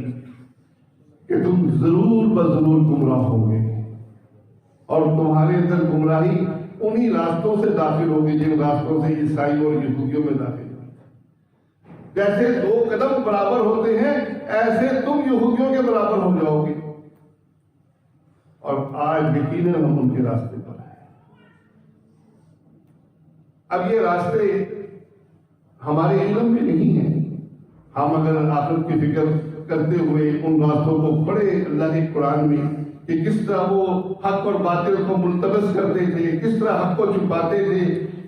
[SPEAKER 2] کہ تم ضرور بضرور گمراہ ہوگے، اور تمہارے اندر گمراہی انہی راستوں سے داخل ہوگی جن راستوں سے عیسائی اور یہودیوں میں داخل ہوگی۔ جیسے دو قدم برابر ہوتے ہیں ایسے تم یہودیوں کے برابر ہو جاؤ گے، اور آج یقیناً ہم ان کے راستے پر ہیں۔ اب یہ راستے ہمارے علم میں نہیں ہیں، ہم اگر آخرت کی فکر کرتے ہوئے ان راستوں کو پڑھے اللہ کے قرآن میں کہ کس طرح وہ حق اور باطل کو ملتبس کرتے تھے، کس طرح حق کو چھپاتے تھے،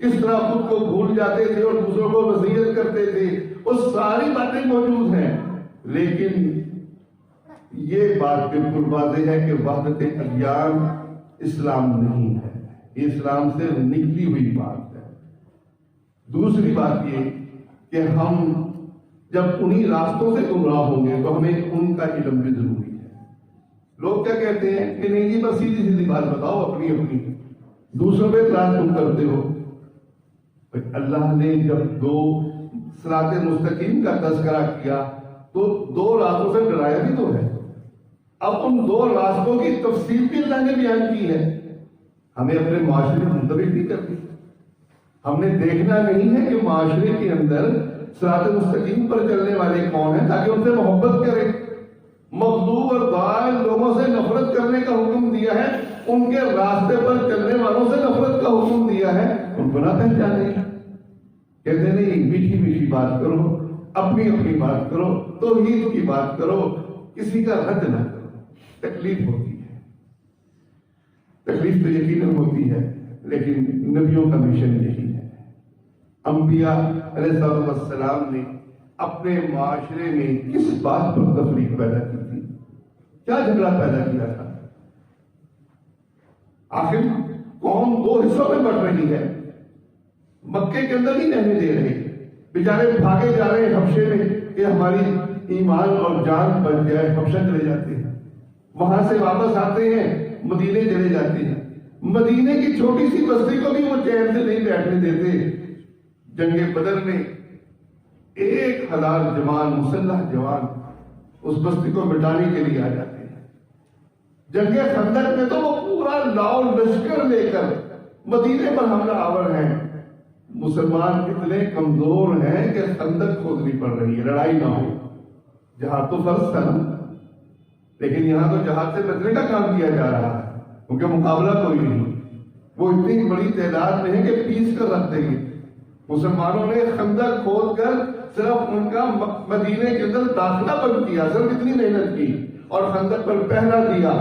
[SPEAKER 2] کس طرح خود کو بھول جاتے تھے اور دوسروں کو نصیحت کرتے تھے، وہ ساری باتیں موجود ہیں، لیکن یہ بات بالکل واضح ہے کہ وحدت ادیان اسلام نہیں ہے، یہ اسلام سے نکلی ہوئی بات ہے۔ دوسری بات یہ کہ ہم جب انہی راستوں سے گمراہ ہوں گے تو ہمیں ان کا علم بھی ضروری ہے۔ لوگ کیا کہتے ہیں کہ نہیں جی بس سیدھی سیدھی بات بتاؤ اپنی اپنی، دوسروں پہ اعتراض تم کرتے ہو۔ اللہ نے جب دو صراط مستقیم کا تذکرہ کیا تو دو راستوں سے ڈرایا بھی تو ہے، اب ان دو راستوں کی تفصیل بھی اللہ نے بیان کی ہے، ہمیں اپنے معاشرے میں منتبہ نہیں کرتی۔ ہم نے دیکھنا نہیں ہے کہ معاشرے کے اندر صراط مستقیم پر چلنے والے کون ہیں تاکہ ان سے محبت کریں، مغضوب اور ضال لوگوں سے نفرت کرنے کا حکم دیا ہے، ان کے راستے پر چلنے والوں سے نفرت کا حکم دیا ہے، ان کو نہ پہچانے. کہتے نہیں، میٹھی میٹھی بات کرو، اپنی اپنی بات کرو، توحید کی بات کرو، کسی کا رد نہ کرو. تکلیف ہوتی ہے، تکلیف تو یقیناً ہوتی ہے، لیکن نبیوں کا مشن یہی ہے. انبیاء علیہ السلام نے اپنے معاشرے میں کس بات پر تفریق پیدا کی تھی؟ کیا جھگڑا پیدا کیا تھا؟ آخر قوم دو حصوں میں بٹ رہی ہے، مکے کے اندر ہی رہنے دے رہے، بیچارے بھاگے جا رہے ہیں حبشے میں کہ ہماری ایمان اور جان بچ جائے. حبشہ چلے جاتے ہیں، وہاں سے واپس آتے ہیں، مدینے چلے جاتے ہیں. مدینے کی چھوٹی سی بستی کو بھی وہ چین سے نہیں بیٹھنے دیتے. جنگ بدر میں 1000 جوان، مسلح جوان اس بستی کو مٹانے کے لیے آ جاتے ہیں. جنگ خندق میں تو وہ پورا لاؤ لشکر لے کر مدینے پر حملہ آور ہیں. مسلمان اتنے کمزور ہیں کہ خندق کھودنی پڑ رہی ہے، لڑائی نہ ہو. جہاد تو فرض تھا نا، لیکن یہاں تو جہاد سے بچنے کا کام کیا جا رہا ہے، کیونکہ مقابلہ کوئی نہیں. وہ اتنی بڑی تعداد میں ہے کہ پیس کر رکھ دیں گے. مسلمانوں نے خندق کھود کر صرف ان کا مدینے کے اندر داخلہ بند کیا، صرف اتنی محنت کی اور خندق پر پہرا دیا.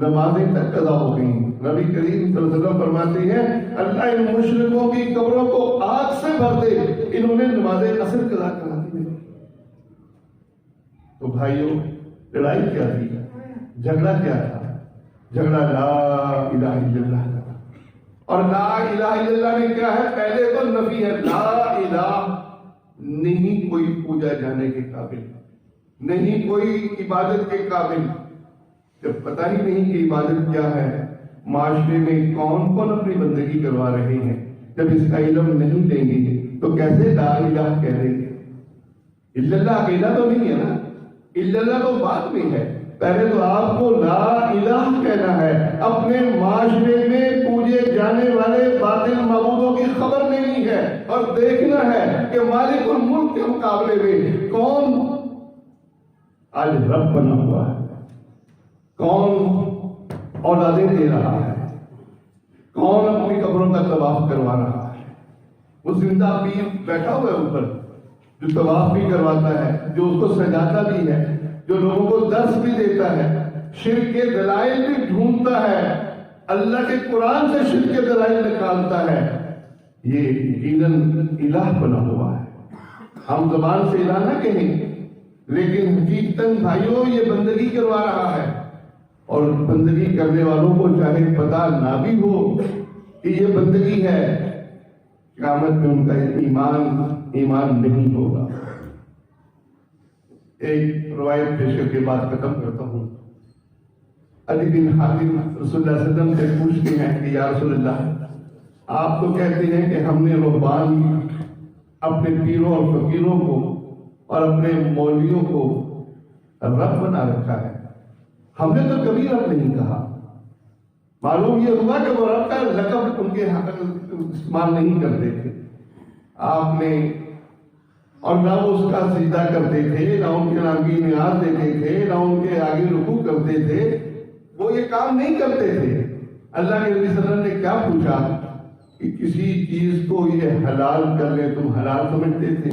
[SPEAKER 2] نمازیں تک قضا ہو گئی. نبی کریم صلی اللہ علیہ وسلم فرماتے ہیں اللہ ان مشرکوں کی قبروں کو آگ سے بھر دے، انہوں نے نماز عصر قضا کرا دی. تو بھائیوں، لڑائی کیا تھی؟ جھگڑا کیا تھا؟ جھگڑا لا الہ الا اللہ کا. اور لا الہ الا اللہ میں کیا ہے؟ پہلے تو نفی ہے. لا الہ، نہیں کوئی پوجا جانے کے قابل، نہیں کوئی عبادت کے قابل. جب پتہ ہی نہیں کہ عبادت کیا ہے، معاشرے میں کون کون اپنی بندگی کروا رہے ہیں، جب اس کا علم نہیں لیں گے تو کیسے لا الہ کہہ دیں گے؟ الا اللہ اکیلا تو نہیں ہے نا، الا اللہ تو بعد میں ہے. پہلے تو آپ کو لا الہ کہنا ہے. اپنے معاشرے میں پوجے جانے والے باطل معبودوں کی خبر لینی ہے اور دیکھنا ہے کہ مالک الملک کے مقابلے میں کون آج رب بنا ہوا ہے، کون اولادیں دے رہا ہے، کون اپنی قبروں کا طواف کروا رہا ہے. وہ زندہ پیر بیٹھا ہوا ہے اوپر، جو طواف بھی کرواتا ہے، جو اس کو سجاتا بھی ہے، جو لوگوں کو درس بھی دیتا ہے، شرک کے دلائل بھی ڈھونڈتا ہے، اللہ کے قرآن سے شرک کے دلائل نکالتا ہے. یہ یقیناً الہ بنا ہوا ہے. ہم زبان سے الہ نہ کہیں، لیکن حقیقتاً بھائیوں یہ بندگی کروا رہا ہے. اور بندگی کرنے والوں کو چاہے پتہ نہ بھی ہو کہ یہ بندگی ہے، قیامت میں ان کا ایمان نہیں ہوگا. ایک روایت پیش کر کے بات ختم کرتا ہوں. علی بن حاتم رسول اللہ صلی اللہ علیہ وسلم سے پوچھتے ہیں کہ یا رسول اللہ، آپ تو کہتے ہیں کہ ہم نے رہبان اپنے پیروں اور فقیروں کو اور اپنے مولویوں کو رب بنا رکھا ہے، ہم نے تو کبھی رب نہیں کہا. معلوم یہ ہوا کہ وہ رب کا لقب ان کے حق استعمال نہیں کرتے تھے آپ نے، اور نہ وہ اس کا سجدہ کرتے تھے، نہ ان کے نام کی نیاز دیتے تھے، نہ ان کے آگے رکوع کرتے تھے. وہ یہ کام نہیں کرتے تھے. اللہ کے نبی صلی اللہ علیہ وسلم نے کیا پوچھا کہ کسی چیز کو یہ حلال کر لیں تم حلال سمجھتے تھے،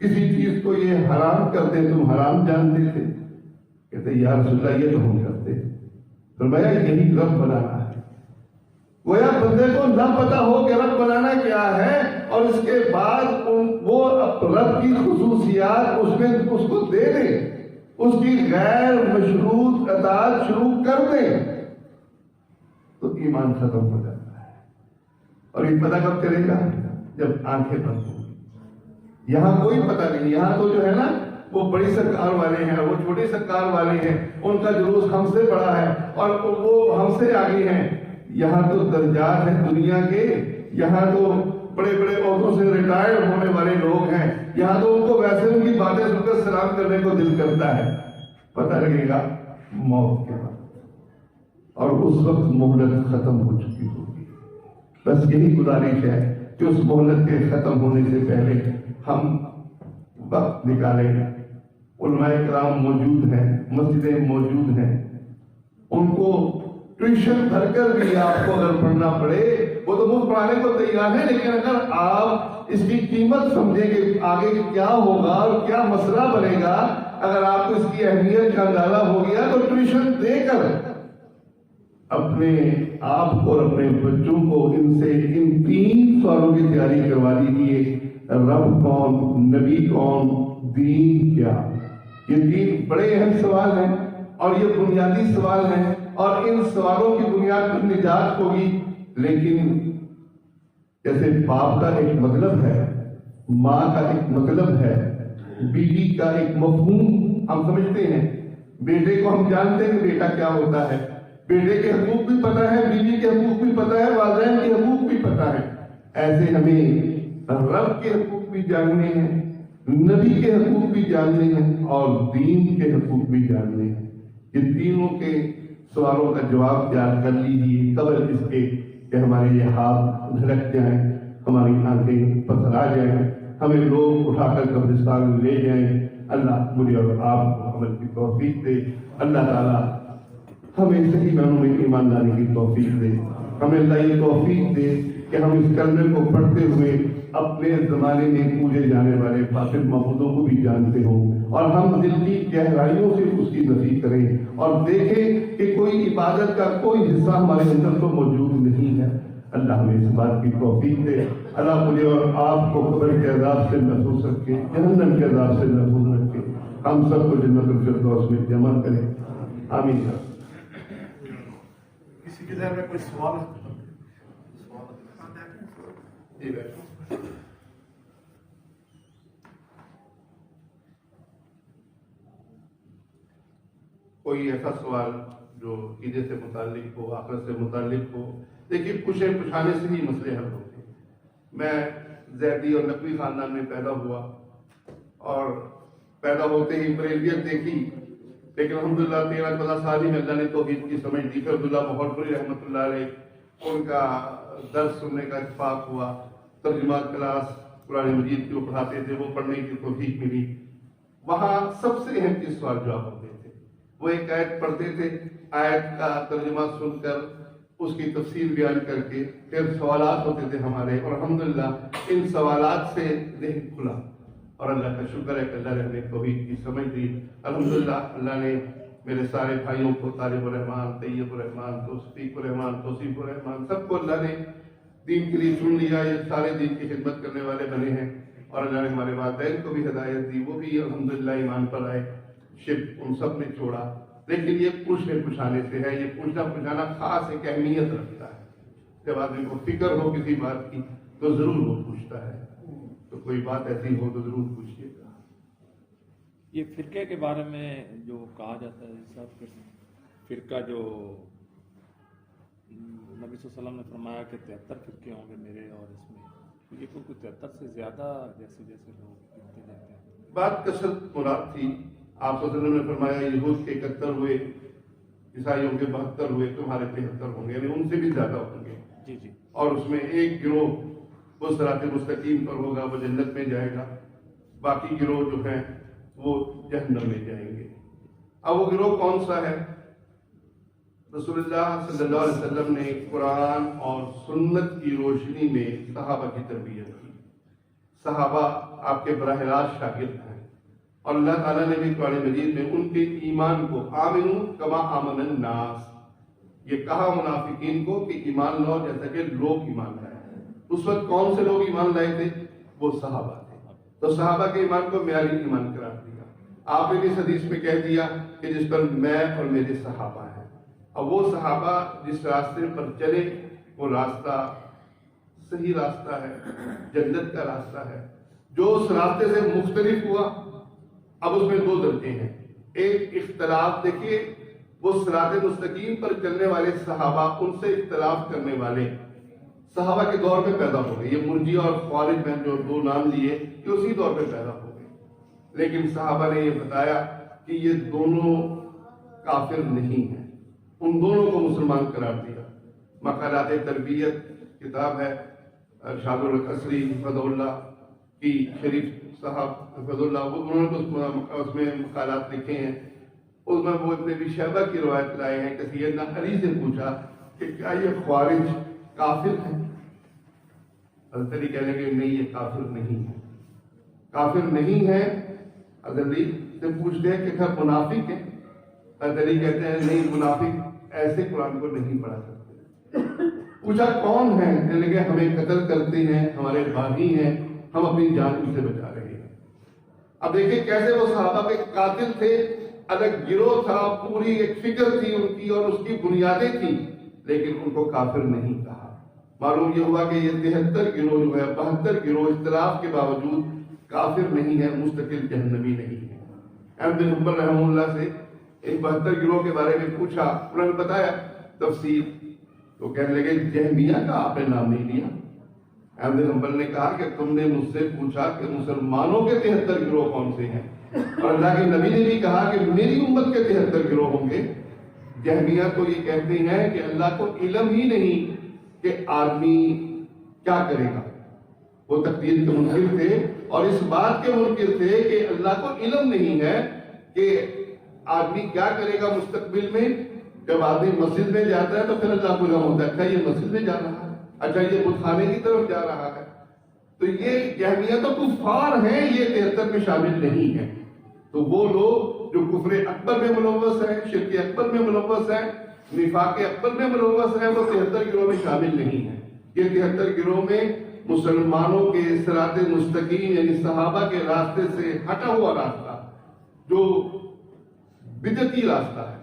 [SPEAKER 2] کسی چیز کو یہ حرام کر دیں تم حرام جانتے تھے؟ کہتے یا رسول اللہ یہ تو ہم کرتے. فرمایا یہی رب بنانا ہے. گویا بندے کو نہ پتا ہو کہ رب بنانا کیا ہے، اور اس کے بعد وہ رب کی خصوصیات اس کو دے دیں، اس کی غیر مشروط اطاعت شروع کر دیں، تو ایمان ختم ہو جاتا ہے. اور یہ پتہ کب کرے گا؟ جب آنکھیں بند ہوں. یہاں کوئی پتہ نہیں. یہاں تو جو ہے نا وہ بڑی سرکار والے ہیں، وہ چھوٹی سرکار والے ہیں، ان کا جلوس ہم سے بڑا ہے اور وہ ہم سے آگے ہیں. یہاں تو درجات ہیں دنیا کے، یہاں تو بڑے بڑے عہدوں سے ریٹائر ہونے والے لوگ ہیں. یہاں تو ان کو ویسے ان کی باتیں سن کر سلام کرنے کو دل کرتا ہے. پتہ لگے گا موت کے بعد، اور اس وقت مہلت ختم ہو چکی ہوگی. بس یہی گزارش ہے کہ اس مہلت کے ختم ہونے سے پہلے ہم وقت نکالیں، علماء کرام موجود ہیں، مسجدیں موجود ہیں، ان کو ٹیوشن بھر کر بھی آپ کو اگر پڑھنا پڑے وہ تو مفت پڑھانے کو تیار ہے، لیکن اگر آپ اس کی قیمت سمجھیں کہ آگے کیا ہوگا اور کیا مسئلہ بنے گا، اگر آپ کو اس کی اہمیت کا اندازہ ہو گیا تو ٹیوشن دے کر اپنے آپ کو اور اپنے بچوں کو ان سے ان 3 سوالوں کی تیاری کروا دیجیے: رب کون، نبی کون، دین کیا۔ یہ 3 بڑے اہم سوال ہیں اور یہ بنیادی سوال ہیں، اور ان سوالوں کی بنیاد پر نجات ہوگی۔ لیکن جیسے باپ کا ایک مطلب ہے، ماں کا ایک مطلب ہے، بیوی کا ایک مفہوم ہم سمجھتے ہیں، بیٹے کو ہم جانتے ہیں کہ بیٹا کیا ہوتا ہے، بیٹے کے حقوق بھی پتہ ہے، بیوی کے حقوق بھی پتہ ہے، والدین کے حقوق بھی پتہ ہے، ایسے ہمیں رب کے حقوق بھی جاننے ہیں، نبی کے حقوق بھی جاننے ہیں، اور دین کے حقوق بھی جاننے ہیں۔ یہ تینوں کے سوالوں کا جواب تیار کر لیجیے قبل اس کے کہ ہمارے یہ ہاتھ دھڑک جائیں، ہماری آنکھیں پتھر آ جائیں، ہمیں لوگ اٹھا کر قبرستان میں لے جائیں۔ اللہ مجھے اور آپ کو عمل کی توفیق دے۔ اللہ تعالیٰ ہمیں صحیح معنوں میں ایمان لانے کی توفیق دے۔ ہمیں اللہ یہ توفیق دے کہ ہم اس کلمے کو پڑھتے ہوئے اپنے زمانے میں پوجے جانے والے فاسد معبودوں کو بھی جانتے ہوں، اور ہم دل کی گہرائیوں سے اس کی نفی کریں اور دیکھیں کہ کوئی عبادت کا کوئی حصہ ہمارے اندر تو موجود نہیں ہے۔ اللہ ہمیں اس بات کی توفیق دے۔ اللہ مجھے اور آپ کو قبر کے عذاب سے محفوظ رکھے، جہنم کے عذاب سے محفوظ رکھے، ہم سب کو جنت الفردوس میں جمع کرے، آمین۔
[SPEAKER 3] کسی کے ذہن میں کوئی سوال ہے؟
[SPEAKER 2] کوئی ایسا سوال جو عقیدے سے متعلق ہو، آخرت سے متعلق ہو؟ دیکھیے پوچھنے سے ہی مسئلے حل ہوتے ہیں۔ میں زیدی اور نقوی خاندان میں پیدا ہوا، اور پیدا ہوتے ہی بریلویت دیکھی، لیکن الحمدللہ 13-14 سال ہی میں اللہ نے توحید کی سمجھ دی۔ پھر عبداللہ بہت بڑی رحمۃ اللہ علیہ، ان کا درس سننے کا اتفاق ہوا، ترجمہ کلاس قرآن مجید کی وہ پڑھاتے تھے، وہ پڑھنے کی توفیق ملی۔ وہاں سب سے اہم چیز سوال جواب ہوتے تھے۔ وہ ایک آیت پڑھتے تھے، آیت کا ترجمہ سن کر اس کی تفسیر بیان کر کے پھر سوالات ہوتے تھے ہمارے، اور الحمدللہ ان سوالات سے ذہن کھلا، اور اللہ کا شکر ہے کہ اللہ نے ہمیں توحید کی سمجھ دی۔ الحمدللہ اللہ نے میرے سارے بھائیوں کو، طالب الرحمان، طیب الرحمان، توصیف الرحمان، توصیف الرحمان، سب کو اللہ نے دین کے لیے چن لیا، یہ سارے دین کی خدمت کرنے والے بنے ہیں، اور اللہ نے ہمارے والدین کو بھی ہدایت دی، وہ بھی الحمدللہ ایمان پر آئے، شرک ان سب نے چھوڑا۔ لیکن یہ پوچھنے پچھانے سے ہے، یہ پوچھنا پچھانا خاص ایک اہمیت رکھتا ہے۔ جب آدمی کو فکر ہو کسی بات کی تو ضرور وہ پوچھتا ہے، تو کوئی بات ایسی ہو تو ضرور پوچھیے گا۔
[SPEAKER 4] یہ فرقے کے بارے میں جو کہا جاتا ہے صاحب، فرقہ جو نبی صلی اللہ علیہ وسلم نے فرمایا کہ 73 فرقے ہوں گے میرے، اور اس میں یہ کوئی 73 سے زیادہ جیسے جیسے لوگ گنتے جاتے ہیں۔
[SPEAKER 2] بات کثرت مراد تھی۔ آپ صلی اللہ علیہ وسلم نے فرمایا یہود کے 71 ہوئے، عیسائیوں کے 72 ہوئے، تمہارے 73 ہوں گے، یعنی ان سے بھی زیادہ ہوں گے۔
[SPEAKER 4] جی جی۔
[SPEAKER 2] اور اس میں ایک گروہ وہ صراط مستقیم پر ہوگا، وہ جنت میں جائے گا، باقی گروہ جو ہیں وہ جہنم میں جائیں گے۔ اب وہ گروہ کون سا ہے؟ رسول اللہ صلی اللہ علیہ وسلم نے قرآن اور سنت کی روشنی میں صحابہ کی تربیت کی۔ صحابہ آپ کے براہ راست شاگرد ہیں، اور اللہ تعالیٰ نے بھی قرآن مجید میں ان کے ایمان کو آمنو کما آمن الناس، یہ کہا منافقین کو کہ ایمان لاؤ جیسا کہ لوگ ایمان لائے۔ اس وقت کون سے لوگ ایمان لائے تھے؟ وہ صحابہ تھے۔ تو صحابہ کے ایمان کو معیاری ایمان قرار دیا۔ آپ نے بھی اس حدیث میں کہہ دیا کہ جس پر میں اور میرے صحابہ ہیں۔ اب وہ صحابہ جس راستے پر چلے وہ راستہ صحیح راستہ ہے، جنت کا راستہ ہے۔ جو اس راستے سے مختلف ہوا، اب اس میں 2 درجے ہیں۔ ایک اختلاف، دیکھیے وہ صراط مستقیم پر چلنے والے صحابہ، ان سے اختلاف کرنے والے صحابہ کے دور میں پیدا ہو گئے۔ یہ مرجیہ اور خوارج میں جو 2 نام لیے یہ اسی دور پہ پیدا ہو گئے، لیکن صحابہ نے یہ بتایا کہ یہ دونوں کافر نہیں ہیں، ان دونوں کو مسلمان قرار دیا۔ مقالات تربیت کتاب ہے ارشاد القصری فضل اللہ کی شریف صاحب حفظ اللہ، انہوں نے اس میں مقالات لکھے ہیں، اس میں وہ ابن ابی شیبہ کی روایت لائے ہیں کہ سیدنا علی سے پوچھا کہ کیا یہ خوارج کافر ہیں؟ حضرت علی کہنے لگے نہیں، یہ کافر نہیں ہے، کافر نہیں ہے۔ حضرت علی سے پوچھتے ہیں کہ کیا منافق ہیں؟ حضرت علی کہتے ہیں نہیں، منافق ایسے قرآن کو نہیں پڑھا سکتے۔ پوچھا کون ہیں؟ کہنے لگے ہمیں قتل کرتے ہیں، ہمارے باغی ہیں، ہم اپنی جان ان سے بچا رہے ہیں۔ اب دیکھیں کیسے وہ صحابہ کے قاتل تھے، الگ گروہ تھا، پوری ایک فکر تھی ان کی اور اس کی بنیادیں تھیں، لیکن ان کو کافر نہیں کہا۔ معلوم یہ ہوا کہ یہ 73 گروہ جو ہے، 72 گروہ اختلاف کے باوجود کافر نہیں ہے، مستقل جہنمی نہیں ہے۔ احمد بن حنبل رحمہ اللہ سے ان 72 گروہ کے بارے میں پوچھا، انہوں نے بتایا تفصیل، تو کہنے لگے جہمیہ کا آپ نے نام نہیں لیا۔ احمد بن حنبل نے کہا کہ تم نے مجھ سے پوچھا کہ مسلمانوں کے 73 گروہ کون سے ہیں، اور اللہ کے نبی نے بھی کہا کہ میری امت کے 73 گروہ ہوں گے۔ جہمیہ تو یہ کہتے ہیں کہ اللہ کو علم ہی نہیں کہ آدمی کیا کرے گا، وہ تقدیر کے منکر تھے اور اس بات کے منکر تھے کہ اللہ کو علم نہیں ہے کہ آدمی کیا کرے گا مستقبل میں۔ جب آدمی مسجد میں جاتا ہے تو پھر اللہ کو علم ہوتا ہے، اچھا یہ مسجد میں جا رہا ہے، اچھا یہ بت خانے کی طرف جا رہا ہے۔ تو یہ جہمیہ تو کفار ہیں، یہ 73 میں شامل نہیں ہے۔ تو وہ لوگ جو کفر اکبر میں ملوث ہیں، شرک اکبر میں ملوث ہیں، نفاق اکبر میں ملوث ہیں، وہ 73 گروہ میں شامل نہیں ہیں۔ یہ 73 گروہ میں مسلمانوں کے صراط مستقیم یعنی صحابہ کے راستے سے ہٹا ہوا راستہ جو بدعتی راستہ ہے،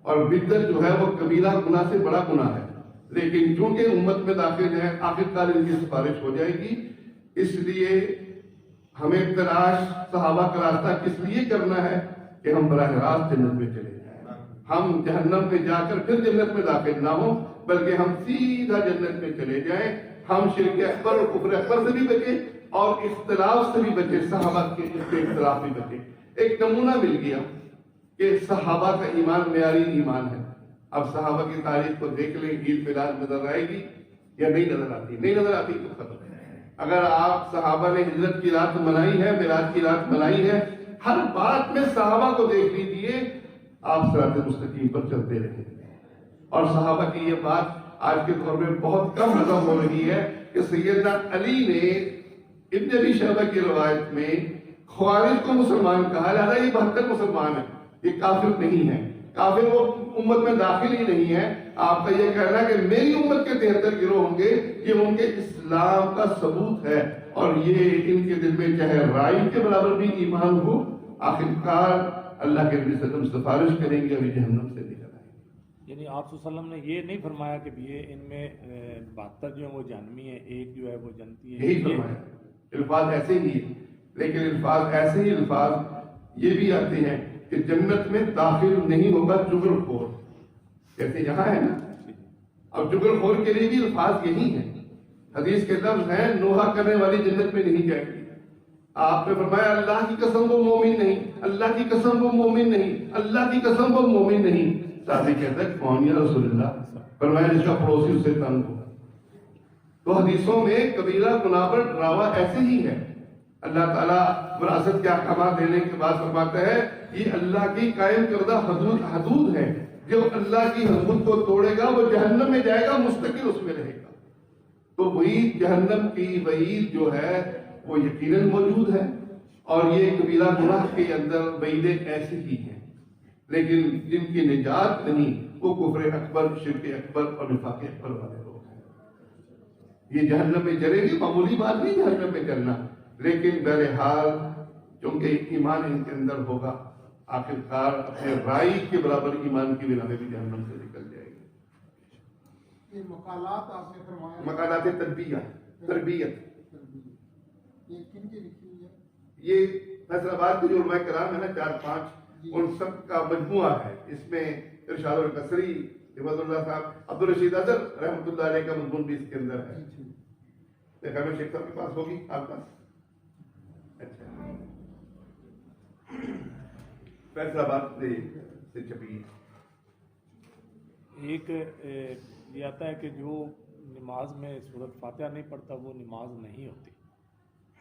[SPEAKER 2] اور بدعت جو ہے وہ کبیرہ گناہ سے بڑا گناہ ہے، لیکن چونکہ امت میں داخل ہے آخرکار ان کی سفارش ہو جائے گی۔ اس لیے ہمیں تلاش صحابہ کا راستہ کس لیے کرنا ہے کہ ہم براہ راست جنت میں چلے جائیں، ہم جہنم میں جا کر پھر جنت میں داخل نہ ہوں، بلکہ ہم سیدھا جنت میں چلے جائیں، ہم شرک اکبر اور کفر اکبر سے بھی بچیں اور اختلاف سے بھی بچیں، صحابہ کے اختلاف بھی بچیں۔ ایک نمونہ مل گیا کہ صحابہ کا ایمان معیاری ایمان ہے۔ اب صحابہ کی تاریخ کو دیکھ لیں، عید میلاد نظر آئے گی یا نہیں نظر آتی؟ نہیں نظر آتی تو ختم ہے۔ اگر آپ صحابہ نے ہجرت کی رات منائی ہے، میلاد کی رات منائی ہے، ہر بات میں صحابہ کو دیکھ لیجیے، آپ صراط مستقیم پر چلتے رہیں گے۔ اور صحابہ کی یہ بات آج کے دور میں بہت کم ہضم ہو رہی ہے کہ سیدنا علی نے ابن ابی شیبہ کی روایت میں خوارج کو مسلمان کہا، لہذا یہ 72 مسلمان ہیں، یہ کافر نہیں ہے، کافر وہ امت میں داخل ہی نہیں ہے۔ آپ کا یہ کہنا کہ میری امت کے 73 گروہ ہوں گے، یہ ان کے اسلام کا ثبوت ہے، اور یہ ان کے دل میں چاہے رائی کے برابر بھی ایمان ہو، آخرکار اللہ کے نبی صلی اللہ علیہ وسلم سفارش کریں گے اور یہ جہنم سے نکل آئیں گے۔
[SPEAKER 4] یعنی آپ صلی اللہ علیہ وسلم نے یہ نہیں فرمایا کہ یہ ان میں 72 جو ہیں وہ جہنمی ہیں، ایک جو ہے وہ جنتی ہے؟
[SPEAKER 2] یہی فرمایا، الفاظ ایسے ہی ہیں، لیکن الفاظ ایسے ہی الفاظ یہ بھی آتے ہیں کہ جنت میں داخل نہیں ہوگا جغل خور، جیسے یہاں ہے نا، اب جغل خور کے لیے بھی الفاظ یہی ہیں۔ حدیث کے لفظ ہیں نوحہ کرنے والی جنت میں نہیں جائے گی۔ آپ نے فرمایا اللہ کی قسم وہ مومن نہیں، اللہ کی قسم وہ مومن نہیں، اللہ کی قسم وہ مومن نہیں۔ صحابی کہتا ہے کون یا رسول اللہ؟ فرمایا جس کا پڑوسی اس سے تنگ ہو۔ تو حدیثوں میں کبیرہ گناہ پر ڈراوا ایسے ہی ہے۔ اللہ تعالیٰ وراثت کے احکامات دینے کے بعد فرماتا ہے یہ اللہ کی قائم کردہ حدود ہے، جو اللہ کی حدود کو توڑے گا وہ جہنم میں جائے گا، مستقل اس میں رہے گا۔ تو وہی جہنم کی وعید جو ہے وہ یقیناً موجود ہے، اور یہ کبیرہ گناہ کے اندر وعیدیں ایسی ہی ہیں، لیکن جن کی نجات نہیں وہ کفر اکبر، شرک اکبر اور نفاق اکبر والے لوگ ہیں۔ یہ جہنم میں جلے گی، معمولی بات نہیں جہنم میں جلنا، لیکن بہرحال چونکہ ایمان ان کے اندر ہوگا، آخرکار اپنے رائی کے برابر ایمان کی بنا میں بھی جہنم سے نکل جائے گی۔
[SPEAKER 3] یہ مقالات آپ نے فرمایا،
[SPEAKER 2] مقالات تربیت
[SPEAKER 3] یہ کن کی لکھی ہوئی ہے؟
[SPEAKER 2] یہ فیصل آباد کے جو علماء کرام ہیں نا 4-5 ان سب کا مجموعہ ہے۔ اس میں ارشاد القصری حفظ اللہ صاحب، عبدالرشید اظہر رحمۃ اللہ علیہ کا مضمون بھی اس کے اندر ہے۔ دیکھا میں شیخ صاحب کے پاس ہوگی آپ پاس؟ اچھا، فیصل آباد سے چھپی ہے۔
[SPEAKER 4] ایک یہ آتا ہے کہ جو نماز میں سورۃ فاتحہ نہیں پڑھتا وہ نماز نہیں ہوتی،